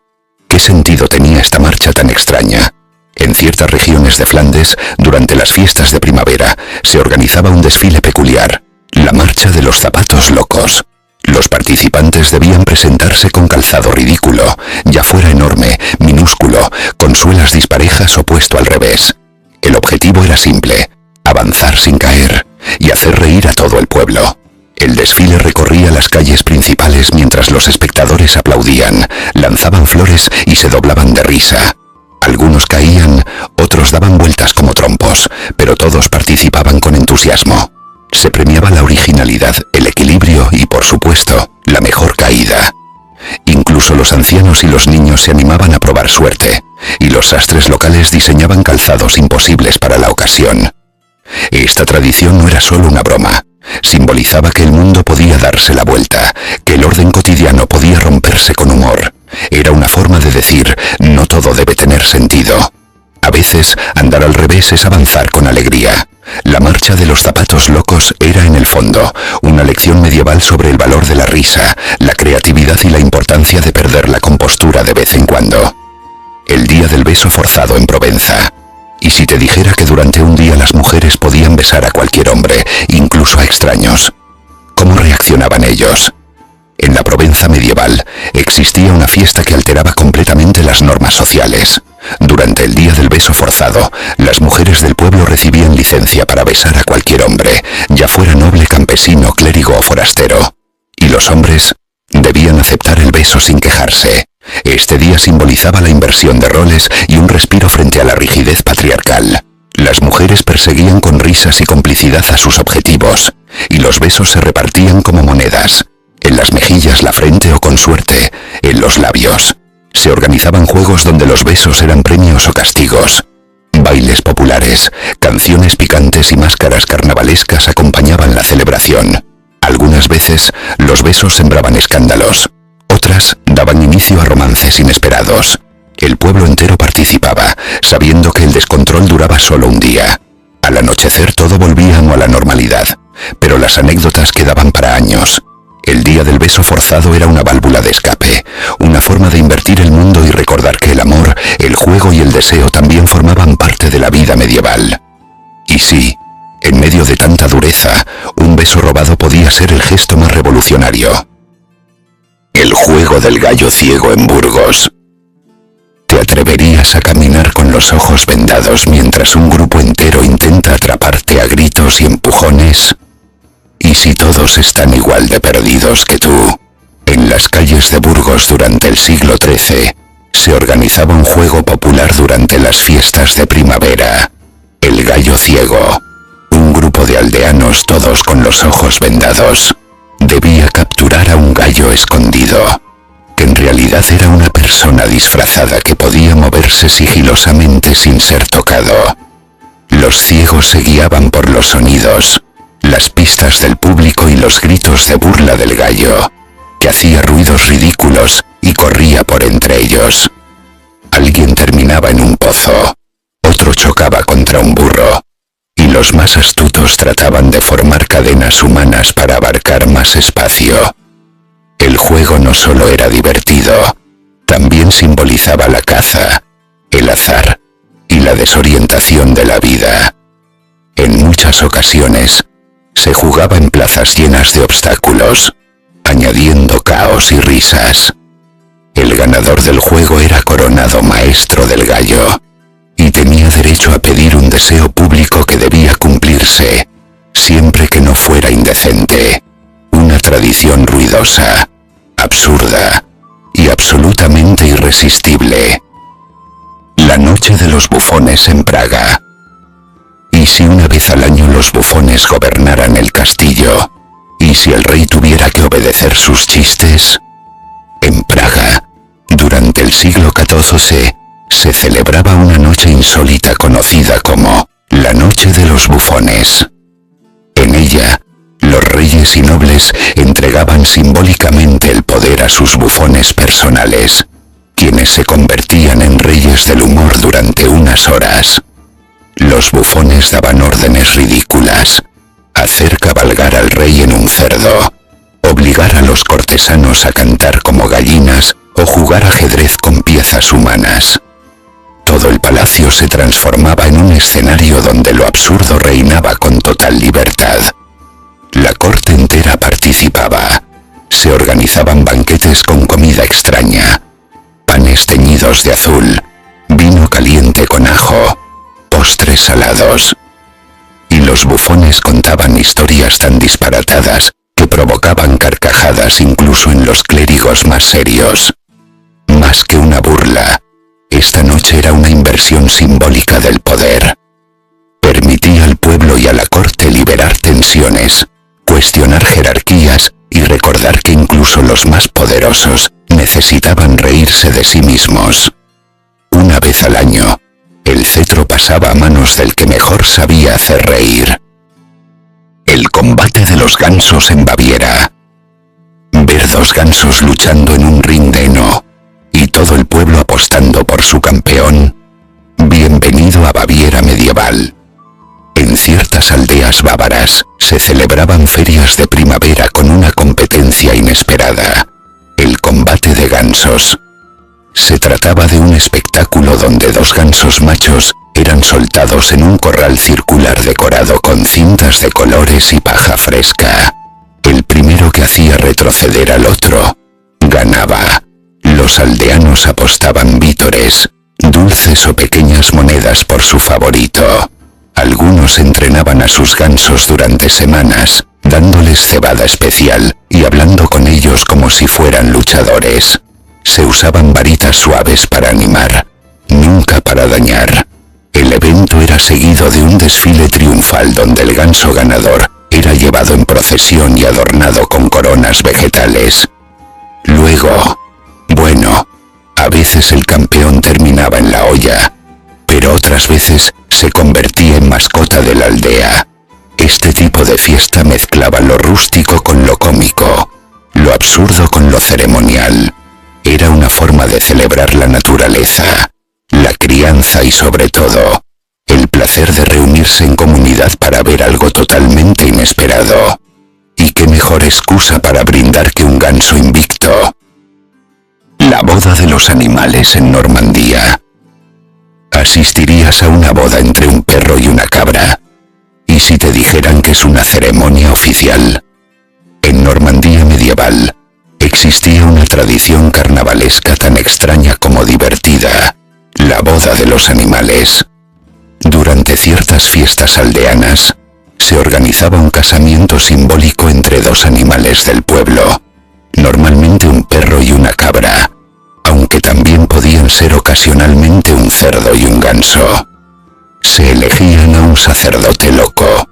¿Qué sentido tenía esta marcha tan extraña? En ciertas regiones de Flandes, durante las fiestas de primavera, se organizaba un desfile peculiar, la marcha de los zapatos locos. Los participantes debían presentarse con calzado ridículo, ya fuera enorme, minúsculo, con suelas disparejas o puesto al revés. El objetivo era simple: avanzar sin caer y hacer reír a todo el pueblo. El desfile recorría las calles principales mientras los espectadores aplaudían, lanzaban flores y se doblaban de risa. Algunos caían, otros daban vueltas como trompos, pero todos participaban con entusiasmo. Se premiaba la originalidad, el equilibrio y, por supuesto, la mejor caída. Incluso los ancianos y los niños se animaban a probar suerte, y los sastres locales diseñaban calzados imposibles para la ocasión. Esta tradición no era solo una broma, simbolizaba que el mundo podía darse la vuelta, que el orden cotidiano podía romperse con humor. Era una forma de decir: no todo debe tener sentido. A veces, andar al revés es avanzar con alegría. La marcha de los zapatos locos era, en el fondo, una lección medieval sobre el valor de la risa, la creatividad y la importancia de perder la compostura de vez en cuando. El día del beso forzado en Provenza. ¿Y si te dijera que durante un día las mujeres podían besar a cualquier hombre, incluso a extraños? ¿Cómo reaccionaban ellos? En la Provenza medieval existía una fiesta que alteraba completamente las normas sociales. Durante el día del beso forzado, las mujeres del pueblo recibían licencia para besar a cualquier hombre, ya fuera noble, campesino, clérigo o forastero. Y los hombres debían aceptar el beso sin quejarse. Este día simbolizaba la inversión de roles y un respiro frente a la rigidez patriarcal. Las mujeres perseguían con risas y complicidad a sus objetivos, y los besos se repartían como monedas. En las mejillas, la frente o, con suerte, en los labios. Se organizaban juegos donde los besos eran premios o castigos. Bailes populares, canciones picantes y máscaras carnavalescas acompañaban la celebración. Algunas veces, Los besos sembraban escándalos. Otras daban inicio a romances inesperados. El pueblo entero participaba, sabiendo que el descontrol duraba solo un día. Al anochecer todo volvía a la normalidad, pero las anécdotas quedaban para años. El día del beso forzado era una válvula de escape, una forma de invertir el mundo y recordar que el amor, el juego y el deseo también formaban parte de la vida medieval. Y sí, en medio de tanta dureza, un beso robado podía ser el gesto más revolucionario. El juego del gallo ciego en Burgos. ¿Te atreverías a caminar con los ojos vendados mientras un grupo entero intenta atraparte a gritos y empujones? ¿Y si todos están igual de perdidos que tú? En las calles de Burgos durante el siglo XIII se organizaba un juego popular durante las fiestas de primavera, el gallo ciego. Un grupo de aldeanos, todos con los ojos vendados, debía capturar a un gallo escondido, que en realidad era una persona disfrazada que podía moverse sigilosamente sin ser tocado. Los ciegos se guiaban por los sonidos, las pistas del público y los gritos de burla del gallo, que hacía ruidos ridículos y corría por entre ellos. Alguien terminaba en un pozo, otro chocaba contra un burro, y los más astutos trataban de formar cadenas humanas para abarcar más espacio. El juego no solo era divertido, también simbolizaba la caza, el azar y la desorientación de la vida. En muchas ocasiones, se jugaba en plazas llenas de obstáculos, añadiendo caos y risas. El ganador del juego era coronado maestro del gallo, y tenía derecho a pedir un deseo público que debía cumplirse, siempre que no fuera indecente. Una tradición ruidosa, absurda y absolutamente irresistible. La noche de los bufones en Praga. ¿Y si una vez al año los bufones gobernaran el castillo? ¿Y si el rey tuviera que obedecer sus chistes? En Praga, durante el siglo XIV, se celebraba una noche insólita conocida como la Noche de los Bufones. En ella, los reyes y nobles entregaban simbólicamente el poder a sus bufones personales, quienes se convertían en reyes del humor durante unas horas. Los bufones daban órdenes ridículas: hacer cabalgar al rey en un cerdo, obligar a los cortesanos a cantar como gallinas o jugar ajedrez con piezas humanas. Todo el palacio se transformaba en un escenario donde lo absurdo reinaba con total libertad. La corte entera participaba. Se organizaban banquetes con comida extraña, panes teñidos de azul, vino caliente con ajo, postres salados. Y los bufones contaban historias tan disparatadas que provocaban carcajadas incluso en los clérigos más serios. Más que una burla, esta noche era una inversión simbólica del poder. Permitía al pueblo y a la corte liberar tensiones, cuestionar jerarquías y recordar que incluso los más poderosos necesitaban reírse de sí mismos. Una vez al año, el cetro pasaba a manos del que mejor sabía hacer reír. El combate de los gansos en Baviera. Ver dos gansos luchando en un ring de heno, y todo el pueblo apostando por su campeón. Bienvenido a Baviera medieval. En ciertas aldeas bávaras se celebraban ferias de primavera con una competencia inesperada: el combate de gansos. Se trataba de un espectáculo donde dos gansos machos eran soltados en un corral circular decorado con cintas de colores y paja fresca. El primero que hacía retroceder al otro ganaba. Los aldeanos apostaban vítores, dulces o pequeñas monedas por su favorito. Algunos entrenaban a sus gansos durante semanas, dándoles cebada especial y hablando con ellos como si fueran luchadores. Se usaban varitas suaves para animar, nunca para dañar. El evento era seguido de un desfile triunfal donde el ganso ganador era llevado en procesión y adornado con coronas vegetales. Luego, bueno, a veces el campeón terminaba en la olla, pero otras veces se convertía en mascota de la aldea. Este tipo de fiesta mezclaba lo rústico con lo cómico, lo absurdo con lo ceremonial. Era una forma de celebrar la naturaleza, la crianza y sobre todo, el placer de reunirse en comunidad para ver algo totalmente inesperado. Y qué mejor excusa para brindar que un ganso invicto. La boda de los animales en Normandía. Asistirías a una boda entre un perro y una cabra. ¿Y si te dijeran que es una ceremonia oficial? En Normandía medieval, existía una tradición carnavalesca tan extraña como divertida, la boda de los animales. Durante ciertas fiestas aldeanas, se organizaba un casamiento simbólico entre dos animales del pueblo, normalmente un perro y una cabra, aunque también podían ser ocasionalmente un cerdo y un ganso. Se elegían a un sacerdote loco,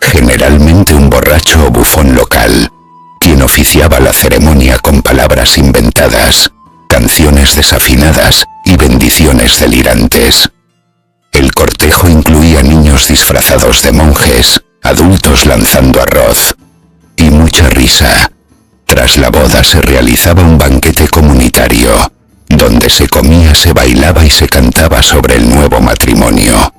generalmente un borracho o bufón local, quien oficiaba la ceremonia con palabras inventadas, canciones desafinadas y bendiciones delirantes. El cortejo incluía niños disfrazados de monjes, adultos lanzando arroz y mucha risa. Tras la boda se realizaba un banquete comunitario, donde se comía, se bailaba y se cantaba sobre el nuevo matrimonio.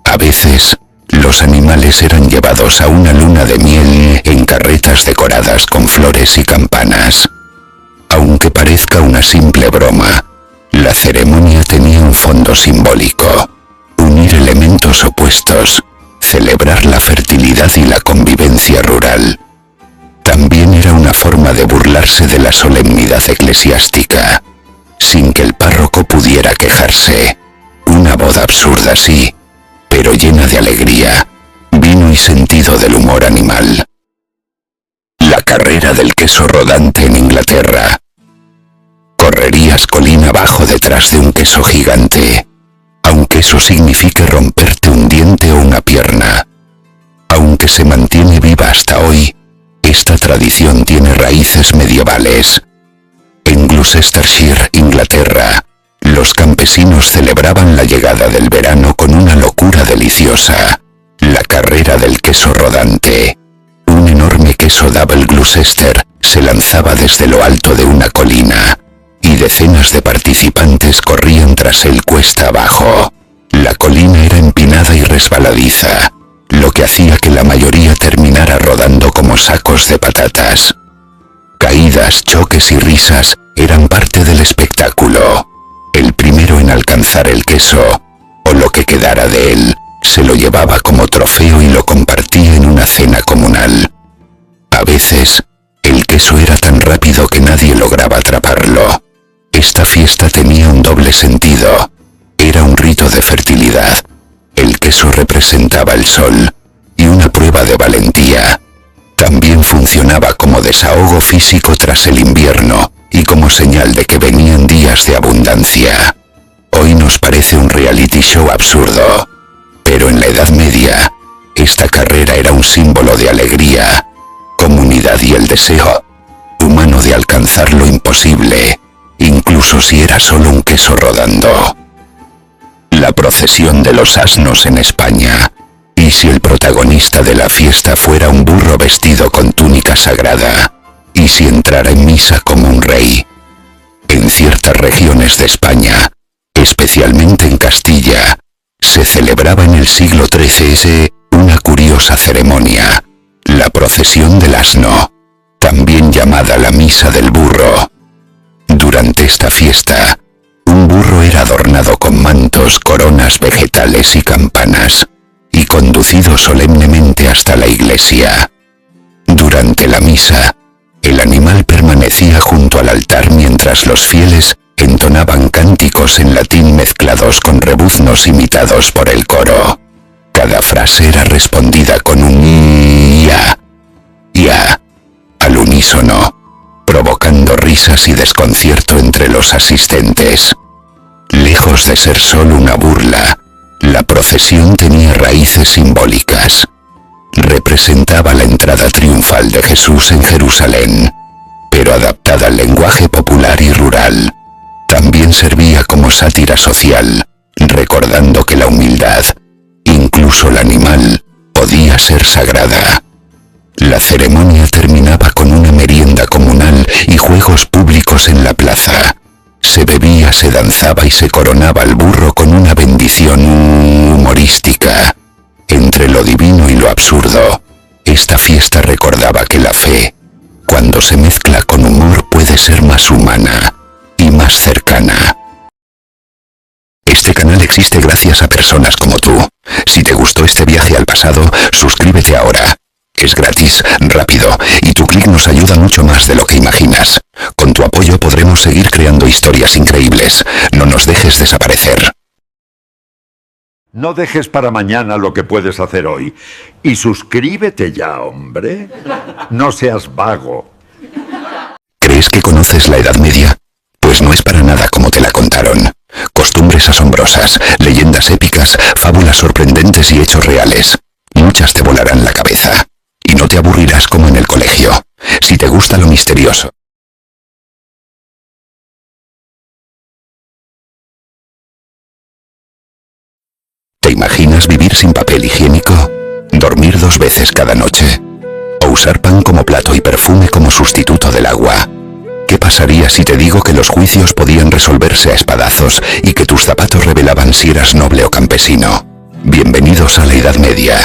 A veces, los animales eran llevados a una luna de miel en carretas decoradas con flores y campanas. Aunque parezca una simple broma, la ceremonia tenía un fondo simbólico: unir elementos opuestos, celebrar la fertilidad y la convivencia rural. También era una forma de burlarse de la solemnidad eclesiástica, sin que el párroco pudiera quejarse. Una boda absurda, sí, pero llena de alegría, vino y sentido del humor animal. La carrera del queso rodante en Inglaterra. Correrías colina abajo detrás de un queso gigante, aunque eso signifique romperte un diente o una pierna. Aunque se mantiene viva hasta hoy, esta tradición tiene raíces medievales. En Gloucestershire, Inglaterra, los campesinos celebraban la llegada del verano con una locura deliciosa: la carrera del queso rodante. Un enorme queso Double Gloucester se lanzaba desde lo alto de una colina, y decenas de participantes corrían tras él cuesta abajo. La colina era empinada y resbaladiza, lo que hacía que la mayoría terminara rodando como sacos de patatas. Caídas, choques y risas eran parte del espectáculo. El primero en alcanzar el queso, o lo que quedara de él, se lo llevaba como trofeo y lo compartía en una cena comunal. A veces, el queso era tan rápido que nadie lograba atraparlo. Esta fiesta tenía un doble sentido. Era un rito de fertilidad. El queso representaba el sol, y una prueba de valentía. También funcionaba como desahogo físico tras el invierno, y como señal de que venían días de abundancia. Hoy nos parece un reality show absurdo, pero en la Edad Media, esta carrera era un símbolo de alegría, comunidad y el deseo humano de alcanzar lo imposible, incluso si era solo un queso rodando. La procesión de los asnos en España. ¿Y si el protagonista de la fiesta fuera un burro vestido con túnica sagrada? ¿Y si entrara en misa como un rey? En ciertas regiones de España, especialmente en Castilla, se celebraba en el siglo XIII una curiosa ceremonia: la procesión del asno, también llamada la misa del burro. Durante esta fiesta, un burro era adornado con mantos, coronas vegetales y campanas, y conducido solemnemente hasta la iglesia. Durante la misa, el animal permanecía junto al altar mientras los fieles entonaban cánticos en latín mezclados con rebuznos imitados por el coro. Cada frase era respondida con un ya, al unísono, provocando risas y desconcierto entre los asistentes. Lejos de ser solo una burla, la procesión tenía raíces simbólicas. Representaba la entrada triunfal de Jesús en Jerusalén, pero adaptada al lenguaje popular y rural. También servía como sátira social, recordando que la humildad, incluso el animal, podía ser sagrada. La ceremonia terminaba con una merienda comunal se danzaba y se coronaba al burro con una bendición humorística. Entre lo divino y lo absurdo, esta fiesta recordaba que la fe, cuando se mezcla con humor, puede ser más humana y más cercana. Este canal existe gracias a personas como tú. Si te gustó este viaje al pasado, suscríbete ahora. Es gratis, rápido, y tu clic nos ayuda mucho más de lo que imaginas. Con tu apoyo podremos seguir creando historias increíbles. No nos dejes desaparecer. No dejes para mañana lo que puedes hacer hoy. Y suscríbete ya, hombre. No seas vago. ¿Crees que conoces la Edad Media? Pues no es para nada como te la contaron. Costumbres asombrosas, leyendas épicas, fábulas sorprendentes y hechos reales. Muchas te volarán la cabeza. Y no te aburrirás como en el colegio. Si te gusta lo misterioso. ¿Te imaginas vivir sin papel higiénico? ¿Dormir 2 veces cada noche? ¿O usar pan como plato y perfume como sustituto del agua? ¿Qué pasaría si te digo que los juicios podían resolverse a espadazos y que tus zapatos revelaban si eras noble o campesino? Bienvenidos a la Edad Media.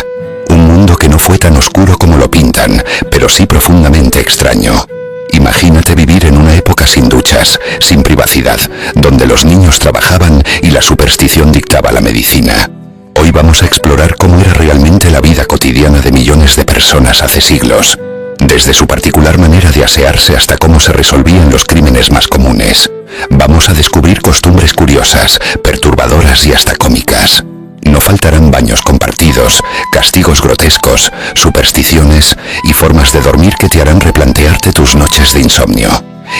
Un mundo que no fue tan oscuro como lo pintan, pero sí profundamente extraño. Imagínate vivir en una época sin duchas, sin privacidad, donde los niños trabajaban y la superstición dictaba la medicina. Hoy vamos a explorar cómo era realmente la vida cotidiana de millones de personas hace siglos, desde su particular manera de asearse hasta cómo se resolvían los crímenes más comunes. Vamos a descubrir costumbres curiosas, perturbadoras y hasta cómicas. No faltarán baños compartidos, castigos grotescos, supersticiones y formas de dormir que te harán replantearte tus noches de insomnio.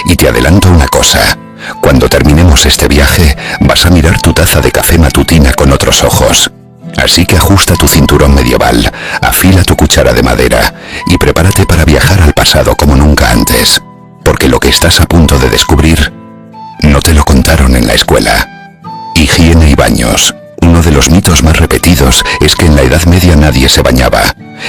Y te adelanto una cosa, cuando terminemos este viaje, vas a mirar tu taza de café matutina con otros ojos. Así que ajusta tu cinturón medieval, afila tu cuchara de madera y prepárate para viajar al pasado como nunca antes. Porque lo que estás a punto de descubrir, no te lo contaron en la escuela. Higiene y baños. Uno de los mitos más repetidos es que en la Edad Media nadie se bañaba,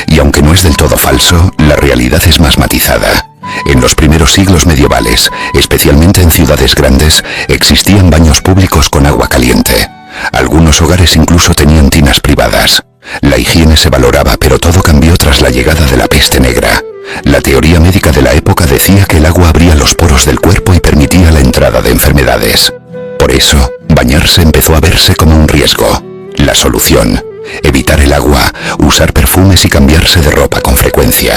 y aunque no es del todo falso, la realidad es más matizada. En los primeros siglos medievales, especialmente en ciudades grandes, existían baños públicos con agua caliente. Algunos hogares incluso tenían tinas privadas. La higiene se valoraba, pero todo cambió tras la llegada de la peste negra. La teoría médica de la época decía que el agua abría los poros del cuerpo y permitía la entrada de enfermedades. Por eso, bañarse empezó a verse como un riesgo. La solución: evitar el agua, usar perfumes y cambiarse de ropa con frecuencia.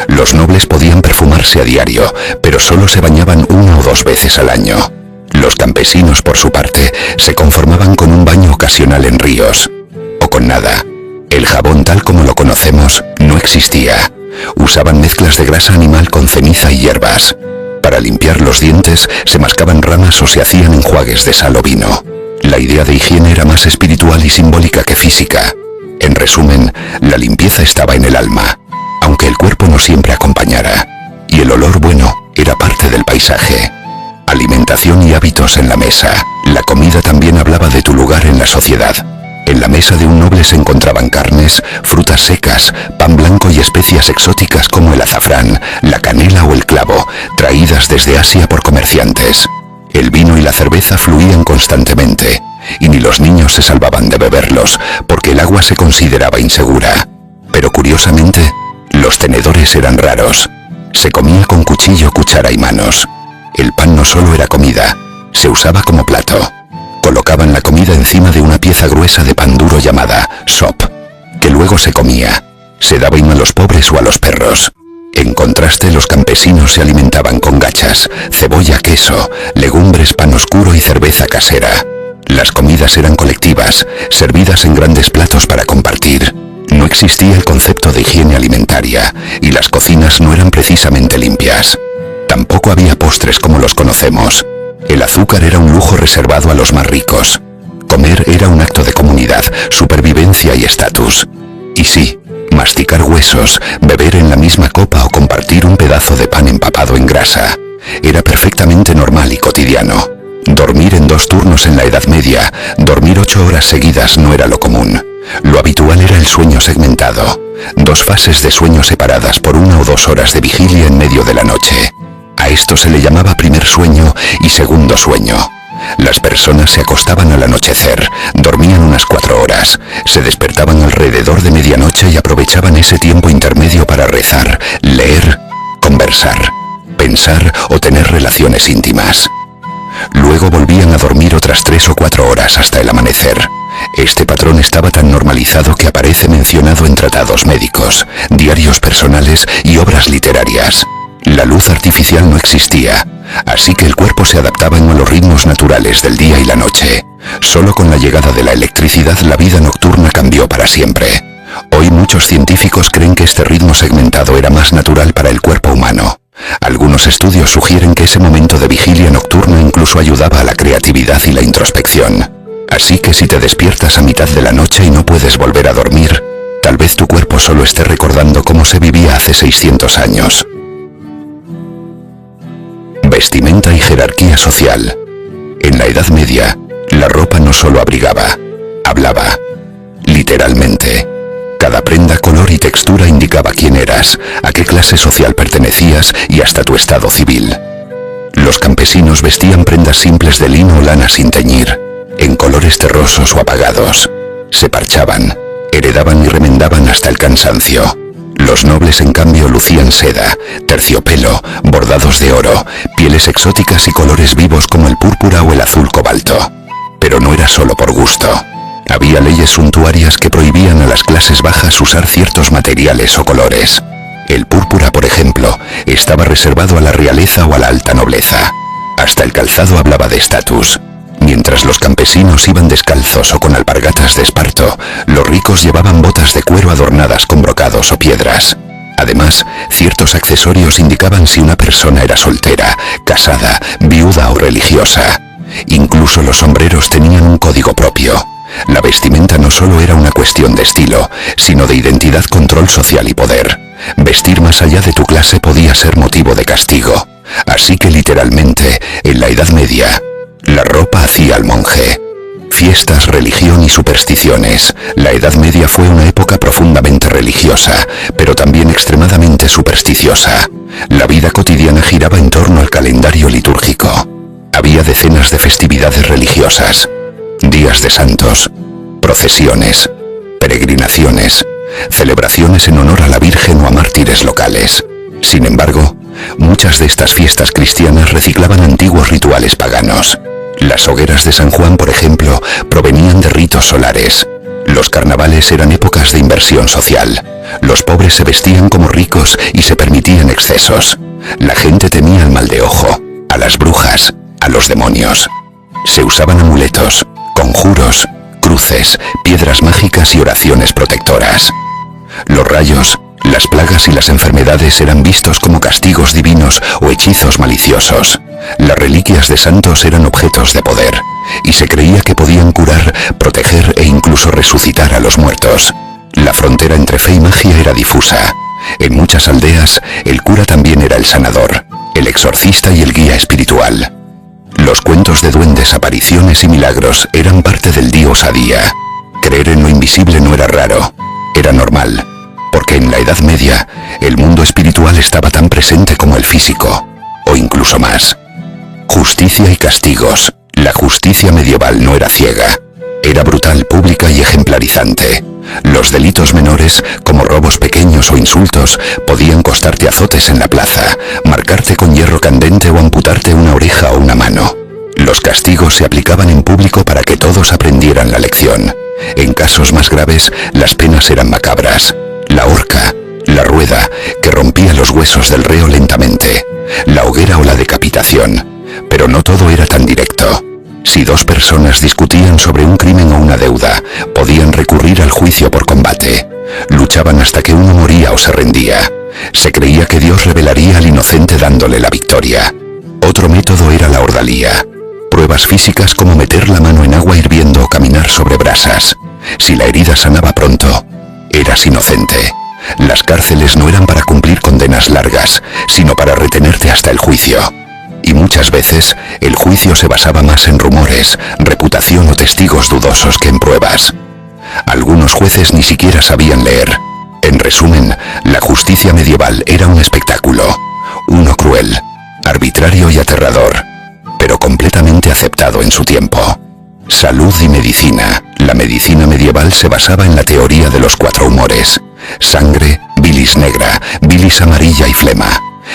Los nobles podían perfumarse a diario, pero solo se bañaban 1 o 2 veces al año. Los campesinos, por su parte, se conformaban con un baño ocasional en ríos. O con nada. El jabón tal como lo conocemos no existía. Usaban mezclas de grasa animal con ceniza y hierbas. Para limpiar los dientes se mascaban ramas o se hacían enjuagues de sal o vino. La idea de higiene era más espiritual y simbólica que física. En resumen, la limpieza estaba en el alma, aunque el cuerpo no siempre acompañara. Y el olor bueno era parte del paisaje. Alimentación y hábitos en la mesa. La comida también hablaba de tu lugar en la sociedad. En la mesa de un noble se encontraban carnes, frutas secas, pan blanco y especias exóticas como el azafrán, la canela o el clavo, traídas desde Asia por comerciantes. El vino y la cerveza fluían constantemente, y ni los niños se salvaban de beberlos, porque el agua se consideraba insegura. Pero curiosamente, los tenedores eran raros. Se comía con cuchillo, cuchara y manos. El pan no solo era comida, se usaba como plato. Colocaban la comida encima de una pieza gruesa de pan duro llamada sop, que luego se comía. Se daba a los pobres o a los perros. En contraste, los campesinos se alimentaban con gachas, cebolla, queso, legumbres, pan oscuro y cerveza casera. Las comidas eran colectivas, servidas en grandes platos para compartir. No existía el concepto de higiene alimentaria, y las cocinas no eran precisamente limpias. Tampoco había postres como los conocemos. El azúcar era un lujo reservado a los más ricos. Comer era un acto de comunidad, supervivencia y estatus. Y sí, masticar huesos, beber en la misma copa o compartir un pedazo de pan empapado en grasa era perfectamente normal y cotidiano. Dormir en 2 turnos en la Edad Media, dormir 8 horas seguidas no era lo común. Lo habitual era el sueño segmentado, 2 fases de sueño separadas por 1 o 2 horas de vigilia en medio de la noche. A esto se le llamaba primer sueño y segundo sueño. Las personas se acostaban al anochecer, dormían unas 4 horas, se despertaban alrededor de medianoche y aprovechaban ese tiempo intermedio para rezar, leer, conversar, pensar o tener relaciones íntimas. Luego volvían a dormir otras 3 o 4 horas hasta el amanecer. Este patrón estaba tan normalizado que aparece mencionado en tratados médicos, diarios personales y obras literarias. La luz artificial no existía, así que el cuerpo se adaptaba a los ritmos naturales del día y la noche. Solo con la llegada de la electricidad la vida nocturna cambió para siempre. Hoy muchos científicos creen que este ritmo segmentado era más natural para el cuerpo humano. Algunos estudios sugieren que ese momento de vigilia nocturna incluso ayudaba a la creatividad y la introspección. Así que si te despiertas a mitad de la noche y no puedes volver a dormir, tal vez tu cuerpo solo esté recordando cómo se vivía hace 600 años. Vestimenta y jerarquía social. En la Edad Media, la ropa no solo abrigaba, hablaba. Literalmente. Cada prenda, color y textura indicaba quién eras, a qué clase social pertenecías y hasta tu estado civil. Los campesinos vestían prendas simples de lino o lana sin teñir, en colores terrosos o apagados. Se parchaban, heredaban y remendaban hasta el cansancio. Los nobles, en cambio, lucían seda, terciopelo, bordados de oro, pieles exóticas y colores vivos como el púrpura o el azul cobalto. Pero no era solo por gusto. Había leyes suntuarias que prohibían a las clases bajas usar ciertos materiales o colores. El púrpura, por ejemplo, estaba reservado a la realeza o a la alta nobleza. Hasta el calzado hablaba de estatus. Mientras los campesinos iban descalzos o con alpargatas de esparto, los ricos llevaban botas de cuero adornadas con brocados o piedras. Además, ciertos accesorios indicaban si una persona era soltera, casada, viuda o religiosa. Incluso los sombreros tenían un código propio. La vestimenta no solo era una cuestión de estilo, sino de identidad, control social y poder. Vestir más allá de tu clase podía ser motivo de castigo. Así que literalmente, en la Edad Media, la ropa hacía al monje. Fiestas, religión y supersticiones. La Edad Media fue una época profundamente religiosa, pero también extremadamente supersticiosa. La vida cotidiana giraba en torno al calendario litúrgico. Había decenas de festividades religiosas, días de santos, procesiones, peregrinaciones, celebraciones en honor a la Virgen o a mártires locales. Sin embargo, muchas de estas fiestas cristianas reciclaban antiguos rituales paganos. Las hogueras de San Juan, por ejemplo, provenían de ritos solares. Los carnavales eran épocas de inversión social. Los pobres se vestían como ricos y se permitían excesos. La gente temía al mal de ojo, a las brujas, a los demonios. Se usaban amuletos, conjuros, cruces, piedras mágicas y oraciones protectoras. Los rayos, las plagas y las enfermedades eran vistos como castigos divinos o hechizos maliciosos. Las reliquias de santos eran objetos de poder, y se creía que podían curar, proteger e incluso resucitar a los muertos. La frontera entre fe y magia era difusa. En muchas aldeas, el cura también era el sanador, el exorcista y el guía espiritual. Los cuentos de duendes, apariciones y milagros eran parte del día a día. Creer en lo invisible no era raro, era normal, porque en la Edad Media el mundo espiritual estaba tan presente como el físico, o incluso más. Justicia y castigos. La justicia medieval no era ciega, era brutal, pública y ejemplarizante. Los delitos menores, como robos pequeños o insultos, podían costarte azotes en la plaza, marcarte con hierro candente o amputarte una oreja o una mano. Los castigos se aplicaban en público para que todos aprendieran la lección. En casos más graves, las penas eran macabras. La horca, la rueda, que rompía los huesos del reo lentamente, la hoguera o la decapitación. Pero no todo era tan directo. Si dos personas discutían sobre un crimen o una deuda, podían recurrir al juicio por combate. Luchaban hasta que uno moría o se rendía. Se creía que Dios revelaría al inocente dándole la victoria. Otro método era la ordalía. Pruebas físicas como meter la mano en agua hirviendo o caminar sobre brasas. Si la herida sanaba pronto, eras inocente. Las cárceles no eran para cumplir condenas largas, sino para retenerte hasta el juicio. Y muchas veces el juicio se basaba más en rumores, reputación o testigos dudosos que en pruebas. Algunos jueces ni siquiera sabían leer. En resumen, la justicia medieval era un espectáculo, uno cruel, arbitrario y aterrador, pero completamente universalmente aceptado en su tiempo. Salud y medicina. La medicina medieval se basaba en la teoría de los 4 humores: sangre, bilis negra, bilis amarilla y flema.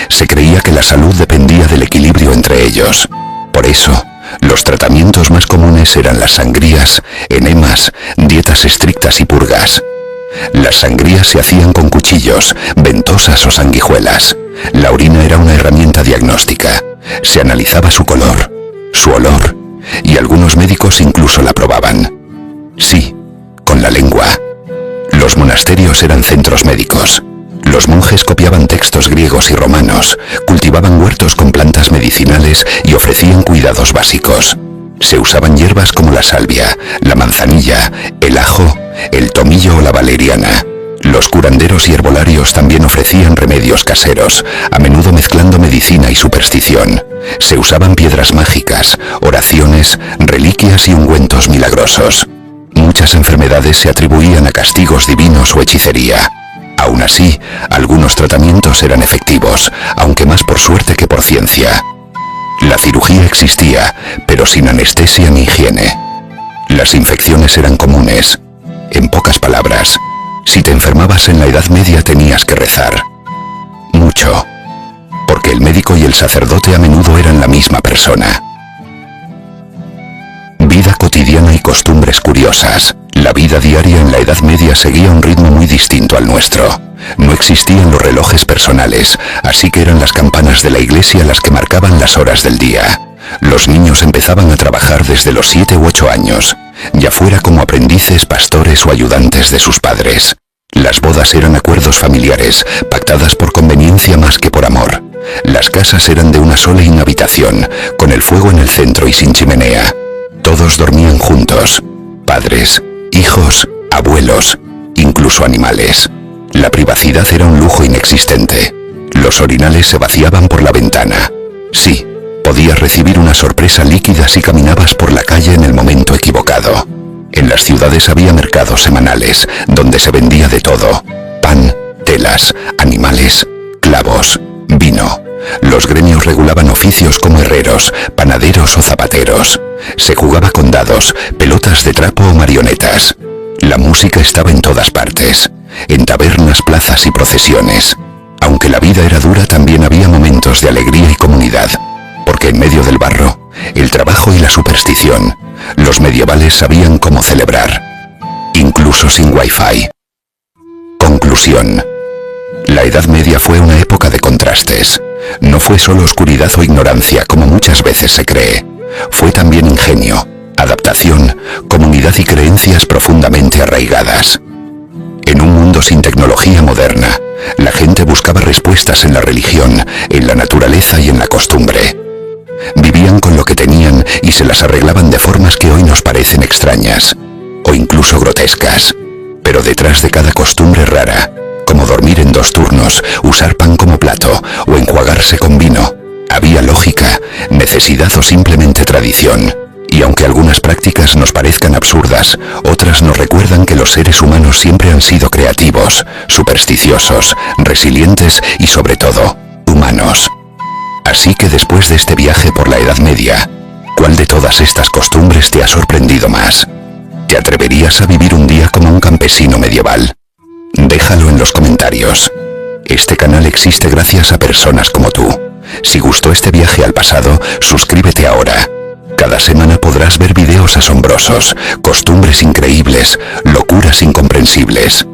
Se creía que la salud dependía del equilibrio entre ellos. Por eso, los tratamientos más comunes eran las sangrías, enemas, dietas estrictas y purgas. Las sangrías se hacían con cuchillos, ventosas o sanguijuelas. La orina era una herramienta diagnóstica. Se analizaba su color, su olor, y algunos médicos incluso la probaban. Sí, con la lengua. Los monasterios eran centros médicos. Los monjes copiaban textos griegos y romanos, cultivaban huertos con plantas medicinales y ofrecían cuidados básicos. Se usaban hierbas como la salvia, la manzanilla, el ajo, el tomillo o la valeriana. Los curanderos y herbolarios también ofrecían remedios caseros, a menudo mezclando medicina y superstición. Se usaban piedras mágicas, oraciones, reliquias y ungüentos milagrosos. Muchas enfermedades se atribuían a castigos divinos o hechicería. Aún así, algunos tratamientos eran efectivos, aunque más por suerte que por ciencia. La cirugía existía, pero sin anestesia ni higiene. Las infecciones eran comunes. En pocas palabras, si te enfermabas en la Edad Media tenías que rezar. Mucho. Porque el médico y el sacerdote a menudo eran la misma persona. Vida cotidiana y costumbres curiosas. La vida diaria en la Edad Media seguía un ritmo muy distinto al nuestro. No existían los relojes personales, así que eran las campanas de la iglesia las que marcaban las horas del día. Los niños empezaban a trabajar desde los 7 u 8 años, ya fuera como aprendices, pastores o ayudantes de sus padres. Las bodas eran acuerdos familiares, pactadas por conveniencia más que por amor. Las casas eran de una sola inhabitación, con el fuego en el centro y sin chimenea. Todos dormían juntos, padres, hijos, abuelos, incluso animales. La privacidad era un lujo inexistente. Los orinales se vaciaban por la ventana. Sí, podías recibir una sorpresa líquida si caminabas por la calle en el momento equivocado. En las ciudades había mercados semanales, donde se vendía de todo: pan, telas, animales, clavos, vino. Los gremios regulaban oficios como herreros, panaderos o zapateros. Se jugaba con dados, pelotas de trapo o marionetas. La música estaba en todas partes, en tabernas, plazas y procesiones. Aunque la vida era dura, también había momentos de alegría y comunidad, porque en medio del barro, el trabajo y la superstición, los medievales sabían cómo celebrar, incluso sin wifi. Conclusión. La Edad Media fue una época de contrastes. No fue solo oscuridad o ignorancia, como muchas veces se cree. Fue también ingenio, adaptación, comunidad y creencias profundamente arraigadas. En un mundo sin tecnología moderna, la gente buscaba respuestas en la religión, en la naturaleza y en la costumbre. Vivían con lo que tenían y se las arreglaban de formas que hoy nos parecen extrañas, o incluso grotescas. Pero detrás de cada costumbre rara, como dormir en 2 turnos, usar pan como plato o enjuagarse con vino, había lógica, necesidad o simplemente tradición. Y aunque algunas prácticas nos parezcan absurdas, otras nos recuerdan que los seres humanos siempre han sido creativos, supersticiosos, resilientes y sobre todo, humanos. Así que después de este viaje por la Edad Media, ¿cuál de todas estas costumbres te ha sorprendido más? ¿Te atreverías a vivir un día como un campesino medieval? Déjalo en los comentarios. Este canal existe gracias a personas como tú. Si gustó este viaje al pasado, suscríbete ahora. Cada semana podrás ver videos asombrosos, costumbres increíbles, locuras incomprensibles.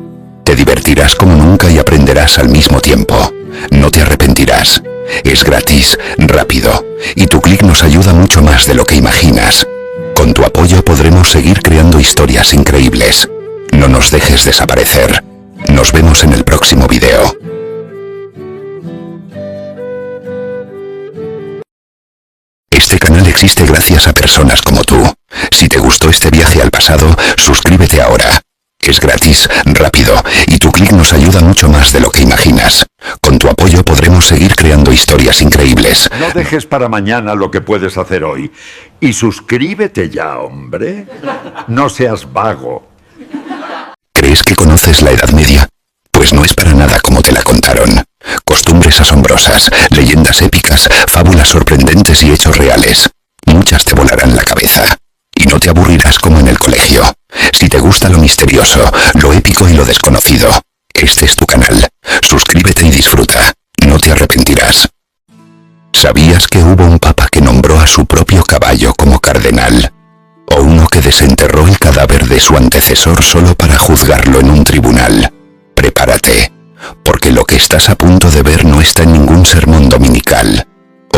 Te divertirás como nunca y aprenderás al mismo tiempo. No te arrepentirás. Es gratis, rápido, y tu clic nos ayuda mucho más de lo que imaginas. Con tu apoyo podremos seguir creando historias increíbles. No nos dejes desaparecer. Nos vemos en el próximo video. Este canal existe gracias a personas como tú. Si te gustó este viaje al pasado, suscríbete ahora. Es gratis, rápido, y tu clic nos ayuda mucho más de lo que imaginas. Con tu apoyo podremos seguir creando historias increíbles. No dejes para mañana lo que puedes hacer hoy. Y suscríbete ya, hombre. No seas vago. ¿Crees que conoces la Edad Media? Pues no es para nada como te la contaron. Costumbres asombrosas, leyendas épicas, fábulas sorprendentes y hechos reales. muchas te volarán la cabeza. Y no te aburrirás como en el colegio. Si te gusta lo misterioso, lo épico y lo desconocido, este es tu canal. Suscríbete y disfruta. No te arrepentirás. ¿Sabías que hubo un papa que nombró a su propio caballo como cardenal? ¿O uno que desenterró el cadáver de su antecesor solo para juzgarlo en un tribunal? Prepárate, porque lo que estás a punto de ver no está en ningún sermón dominical.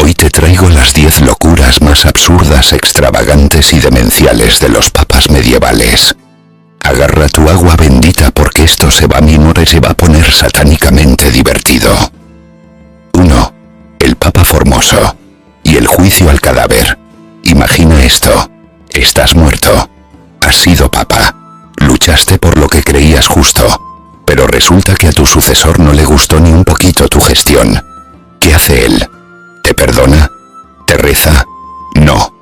Hoy te traigo las 10 locuras más absurdas, extravagantes y demenciales de los papas medievales. Agarra tu agua bendita porque esto se va a poner satánicamente divertido. 1. El Papa Formoso y el juicio al cadáver. Imagina esto. Estás muerto. Has sido papa. Luchaste por lo que creías justo. Pero resulta que a tu sucesor no le gustó ni un poquito tu gestión. ¿Qué hace él? ¿Te perdona? ¿Te reza? No.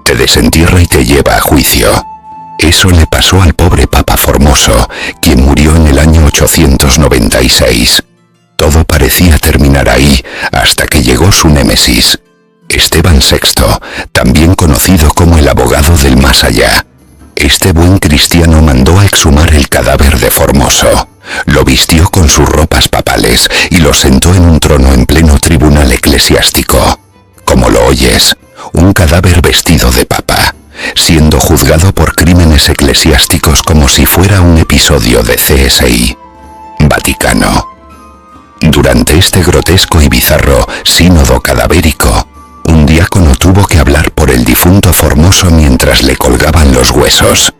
Te desentierra y te lleva a juicio. Eso le pasó al pobre Papa Formoso, quien murió en el año 896. Todo parecía terminar ahí, hasta que llegó su némesis, Esteban VI, también conocido como el abogado del más allá. Este buen cristiano mandó a exhumar el cadáver de Formoso, lo vistió con sus ropas papales y lo sentó en un trono en pleno tribunal eclesiástico. Como lo oyes, un cadáver vestido de papa, siendo juzgado por crímenes eclesiásticos como si fuera un episodio de CSI. Vaticano. Durante este grotesco y bizarro sínodo cadavérico, un diácono tuvo que hablar por el difunto Formoso mientras le colgaban los huesos.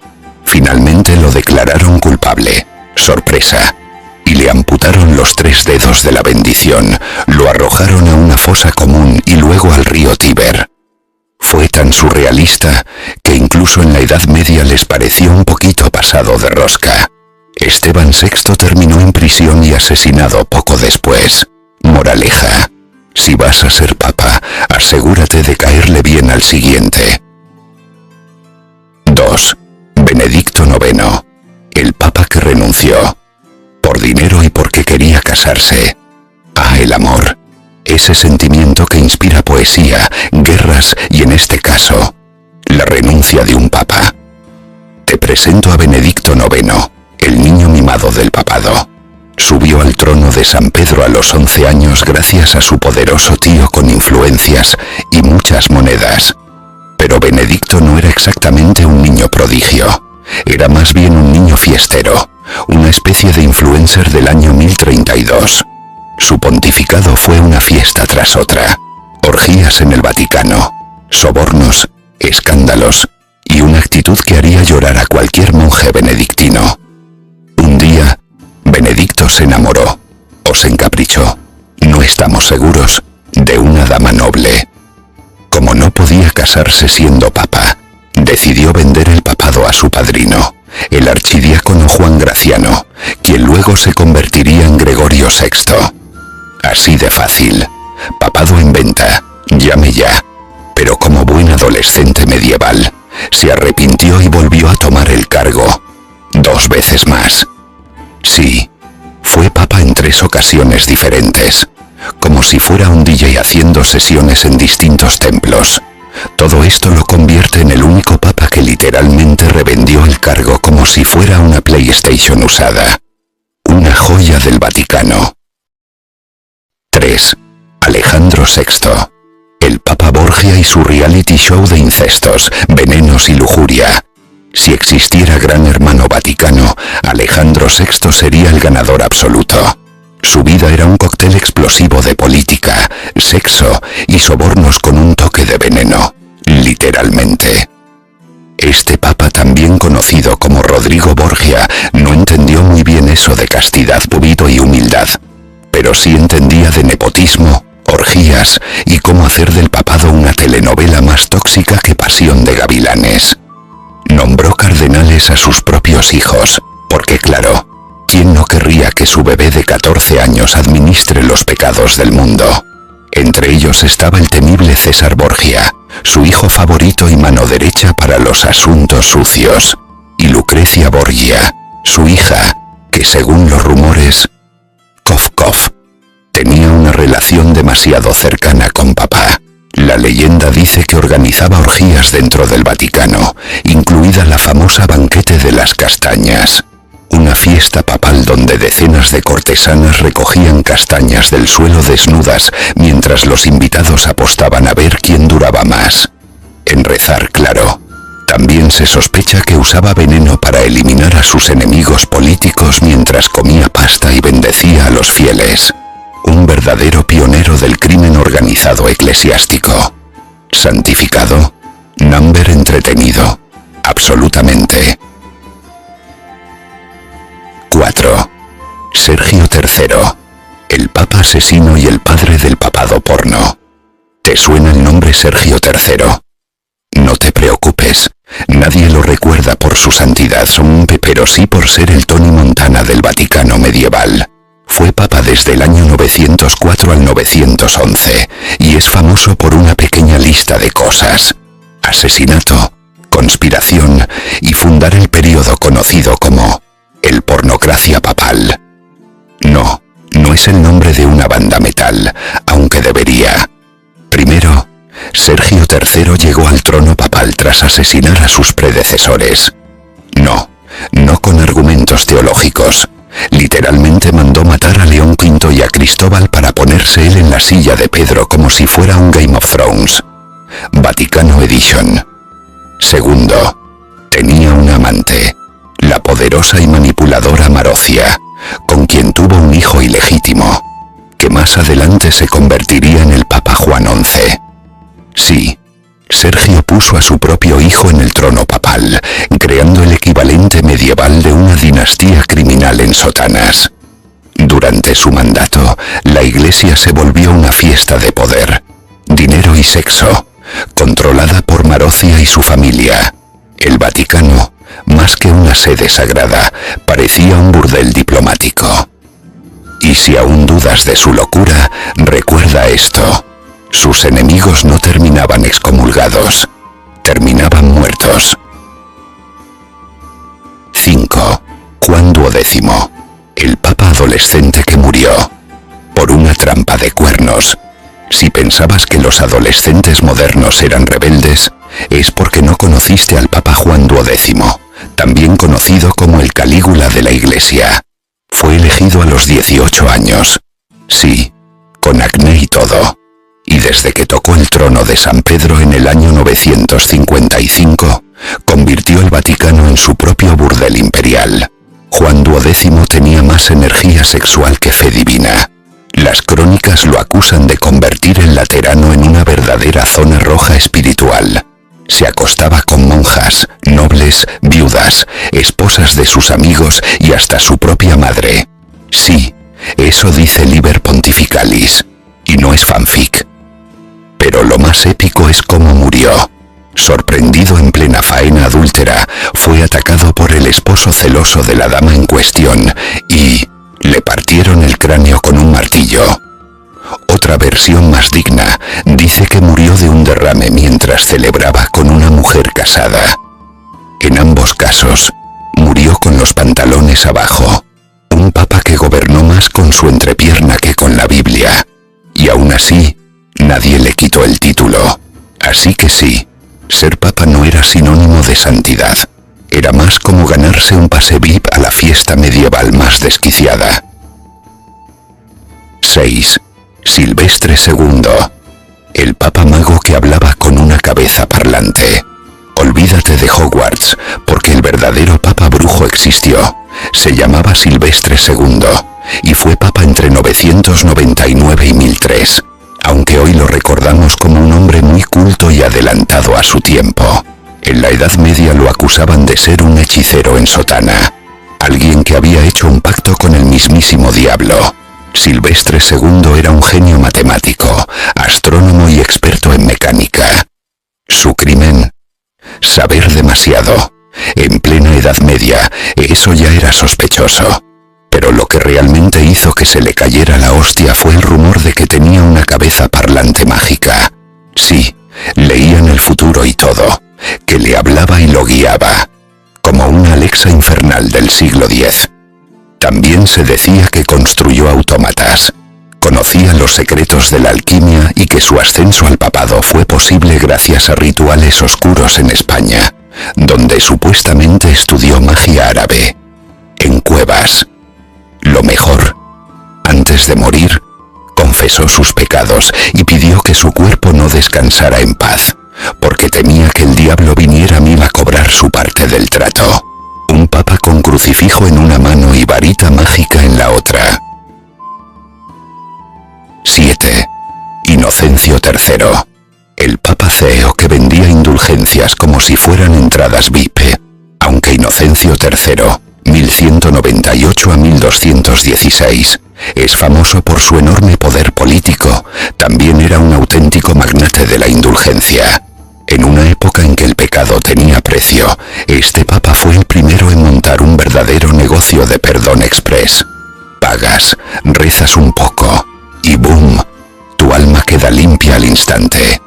Finalmente lo declararon culpable. Sorpresa. Y le amputaron los 3 dedos de la bendición, lo arrojaron a una fosa común y luego al río Tíber. Fue tan surrealista que incluso en la Edad Media les pareció un poquito pasado de rosca. Esteban VI terminó en prisión y asesinado poco después. Moraleja: si vas a ser papa, asegúrate de caerle bien al siguiente. 2. Benedicto IX, el papa que renunció. Por dinero y porque quería casarse. Ah, el amor. Ese sentimiento que inspira poesía, guerras y, en este caso, la renuncia de un papa. Te presento a Benedicto IX, el niño mimado del papado. Subió al trono de San Pedro a los 11 años gracias a su poderoso tío con influencias y muchas monedas. Pero Benedicto no era exactamente un niño prodigio. Era más bien un niño fiestero, una especie de influencer del año 1032. Su pontificado fue una fiesta tras otra, orgías en el Vaticano, sobornos, escándalos y una actitud que haría llorar a cualquier monje benedictino. Un día, Benedicto se enamoró, o se encaprichó, no estamos seguros, de una dama noble. Como no podía casarse siendo papa, decidió vender el papado a su padrino, el archidiácono Juan Graciano, quien luego se convertiría en Gregorio VI. Así de fácil. Papado en venta, llame ya. Pero como buen adolescente medieval, se arrepintió y volvió a tomar el cargo. 2 veces más. Sí, fue papa en 3 ocasiones diferentes, como si fuera un DJ haciendo sesiones en distintos templos. Todo esto lo convierte en el único papa que literalmente revendió el cargo como si fuera una PlayStation usada. Una joya del Vaticano. 3. Alejandro VI, el Papa Borgia y su reality show de incestos, venenos y lujuria. Si existiera Gran Hermano Vaticano, Alejandro VI sería el ganador absoluto. Su vida era un cóctel explosivo de política, sexo y sobornos con un toque de veneno, literalmente. Este papa, también conocido como Rodrigo Borgia, no entendió muy bien eso de castidad, pudor y humildad, pero sí entendía de nepotismo, orgías y cómo hacer del papado una telenovela más tóxica que Pasión de Gavilanes. Nombró cardenales a sus propios hijos, porque claro, ¿quién no querría que su bebé de 14 años administre los pecados del mundo? Entre ellos estaba el temible César Borgia, su hijo favorito y mano derecha para los asuntos sucios, y Lucrecia Borgia, su hija, que según los rumores, tenía una relación demasiado cercana con papá. La La leyenda dice que organizaba orgías dentro del Vaticano, incluida la famosa banquete de las castañas, una fiesta papal donde decenas de cortesanas recogían castañas del suelo desnudas mientras los invitados apostaban a ver quién duraba más. En rezar, claro. También se sospecha que usaba veneno para eliminar a sus enemigos políticos mientras comía pasta y bendecía a los fieles. Un verdadero pionero del crimen organizado eclesiástico. Santificado, number entretenido. Absolutamente. 4. Sergio III, el papa asesino y el padre del papado porno. ¿Te suena el nombre Sergio III? No te preocupes, nadie lo recuerda por su santidad, pero sí por ser el Tony Montana del Vaticano medieval. Fue papa desde el año 904 al 911 y es famoso por una pequeña lista de cosas: asesinato, conspiración y fundar el período conocido como el pornocracia papal. No, no es el nombre de una banda metal, aunque debería. Primero, Sergio III llegó al trono papal tras asesinar a sus predecesores. No con argumentos teológicos. Literalmente mandó matar a León V y a Cristóbal para ponerse él en la silla de Pedro como si fuera un Game of Thrones. Vaticano Edition. Segundo, tenía una amante, la poderosa y manipuladora Marocia, con quien tuvo un hijo ilegítimo, que más adelante se convertiría en el Papa Juan XI. Sí, Sergio puso a su propio hijo en el trono papal, creando el equivalente medieval de una dinastía criminal en sotanas. Durante su mandato, la Iglesia se volvió una fiesta de poder, dinero y sexo, controlada por Marocia y su familia. El Vaticano, más que una sede sagrada, parecía un burdel diplomático. Y si aún dudas de su locura, recuerda esto: sus enemigos no terminaban excomulgados, terminaban muertos. 5. Juan XII, el papa adolescente que murió por una trampa de cuernos. Si pensabas que los adolescentes modernos eran rebeldes, es porque no conociste al Papa Juan XII, también conocido como el Calígula de la Iglesia. Fue elegido a los 18 años. Sí, con acné y todo. Y desde que tocó el trono de San Pedro en el año 955, convirtió el Vaticano en su propio burdel imperial. Juan XII tenía más energía sexual que fe divina. Las crónicas lo acusan de convertir el Laterano en una verdadera zona roja espiritual. Se acostaba con monjas, nobles, viudas, esposas de sus amigos y hasta su propia madre. Sí, eso dice Liber Pontificalis, y no es fanfic. Pero lo más épico es cómo murió. Sorprendido en plena faena adúltera, fue atacado por el esposo celoso de la dama en cuestión y le partieron el cráneo con un martillo. Otra versión más digna dice que murió de un derrame mientras celebraba con una mujer casada. En ambos casos, murió con los pantalones abajo. Un papa que gobernó más con su entrepierna que con la Biblia. Y aún así, nadie le quitó el título. Así que sí, ser papa no era sinónimo de santidad. Era más como ganarse un pase VIP a la fiesta medieval más desquiciada. 6. Silvestre II, el papa mago que hablaba con una cabeza parlante. Olvídate de Hogwarts, porque el verdadero papa brujo existió. Se llamaba Silvestre II, y fue papa entre 999 y 1003, aunque hoy lo recordamos como un hombre muy culto y adelantado a su tiempo. En la Edad Media lo acusaban de ser un hechicero en sotana, alguien que había hecho un pacto con el mismísimo diablo. Silvestre II era un genio matemático, astrónomo y experto en mecánica. Su crimen: saber demasiado. En plena Edad Media, eso ya era sospechoso. Pero lo que realmente hizo que se le cayera la hostia fue el rumor de que tenía una cabeza parlante mágica. Sí, leía en el futuro y todo, que le hablaba y lo guiaba, como una Alexa infernal del siglo X. También se decía que construyó autómatas, Conocía los secretos de la alquimia y que su ascenso al papado fue posible gracias a rituales oscuros en España, donde supuestamente estudió magia árabe, en cuevas. Lo mejor, antes de morir, confesó sus pecados y pidió que su cuerpo no descansara en paz, porque temía que el diablo viniera a mil a cobrar su parte del trato. Un papa con crucifijo en una mano y varita mágica en la otra. 7. Inocencio III. El papa CEO que vendía indulgencias como si fueran entradas VIP. Aunque Inocencio III, 1198 a 1216, es famoso por su enorme poder político, también era un auténtico magnate de la indulgencia. En una época en que el pecado tenía precio, este papa fue el primero en montar un verdadero negocio de perdón express. Pagas, rezas un poco, y ¡boom!, tu alma queda limpia al instante.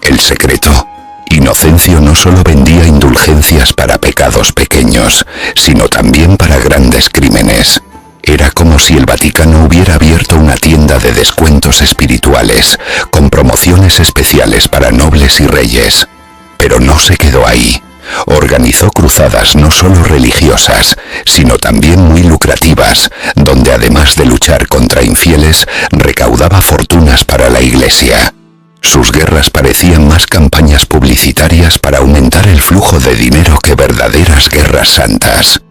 El secreto: Inocencio no solo vendía indulgencias para pecados pequeños, sino también para grandes crímenes. Era como si el Vaticano hubiera abierto una tienda de descuentos espirituales, con promociones especiales para nobles y reyes. Pero no se quedó ahí. Organizó cruzadas no solo religiosas, sino también muy lucrativas, donde además de luchar contra infieles, recaudaba fortunas para la Iglesia. Sus guerras parecían más campañas publicitarias para aumentar el flujo de dinero que verdaderas guerras santas.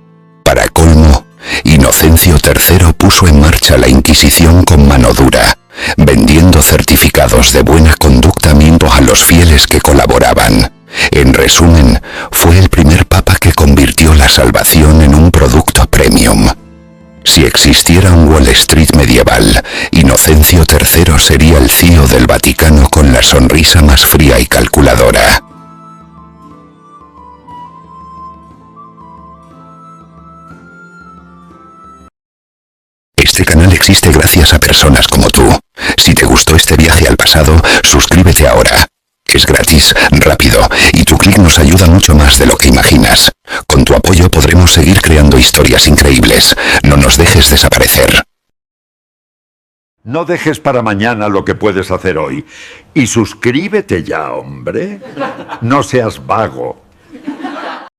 Para colmo, Inocencio III puso en marcha la Inquisición con mano dura, vendiendo certificados de buena conducta a los fieles que colaboraban. En resumen, fue el primer papa que convirtió la salvación en un producto premium. Si existiera un Wall Street medieval, Inocencio III sería el CEO del Vaticano con la sonrisa más fría y calculadora. Este canal existe gracias a personas como tú. Si te gustó este viaje al pasado, suscríbete ahora. Es gratis, rápido, y tu clic nos ayuda mucho más de lo que imaginas. Con tu apoyo podremos seguir creando historias increíbles. No nos dejes desaparecer. No dejes para mañana lo que puedes hacer hoy. Y suscríbete ya, hombre. No seas vago.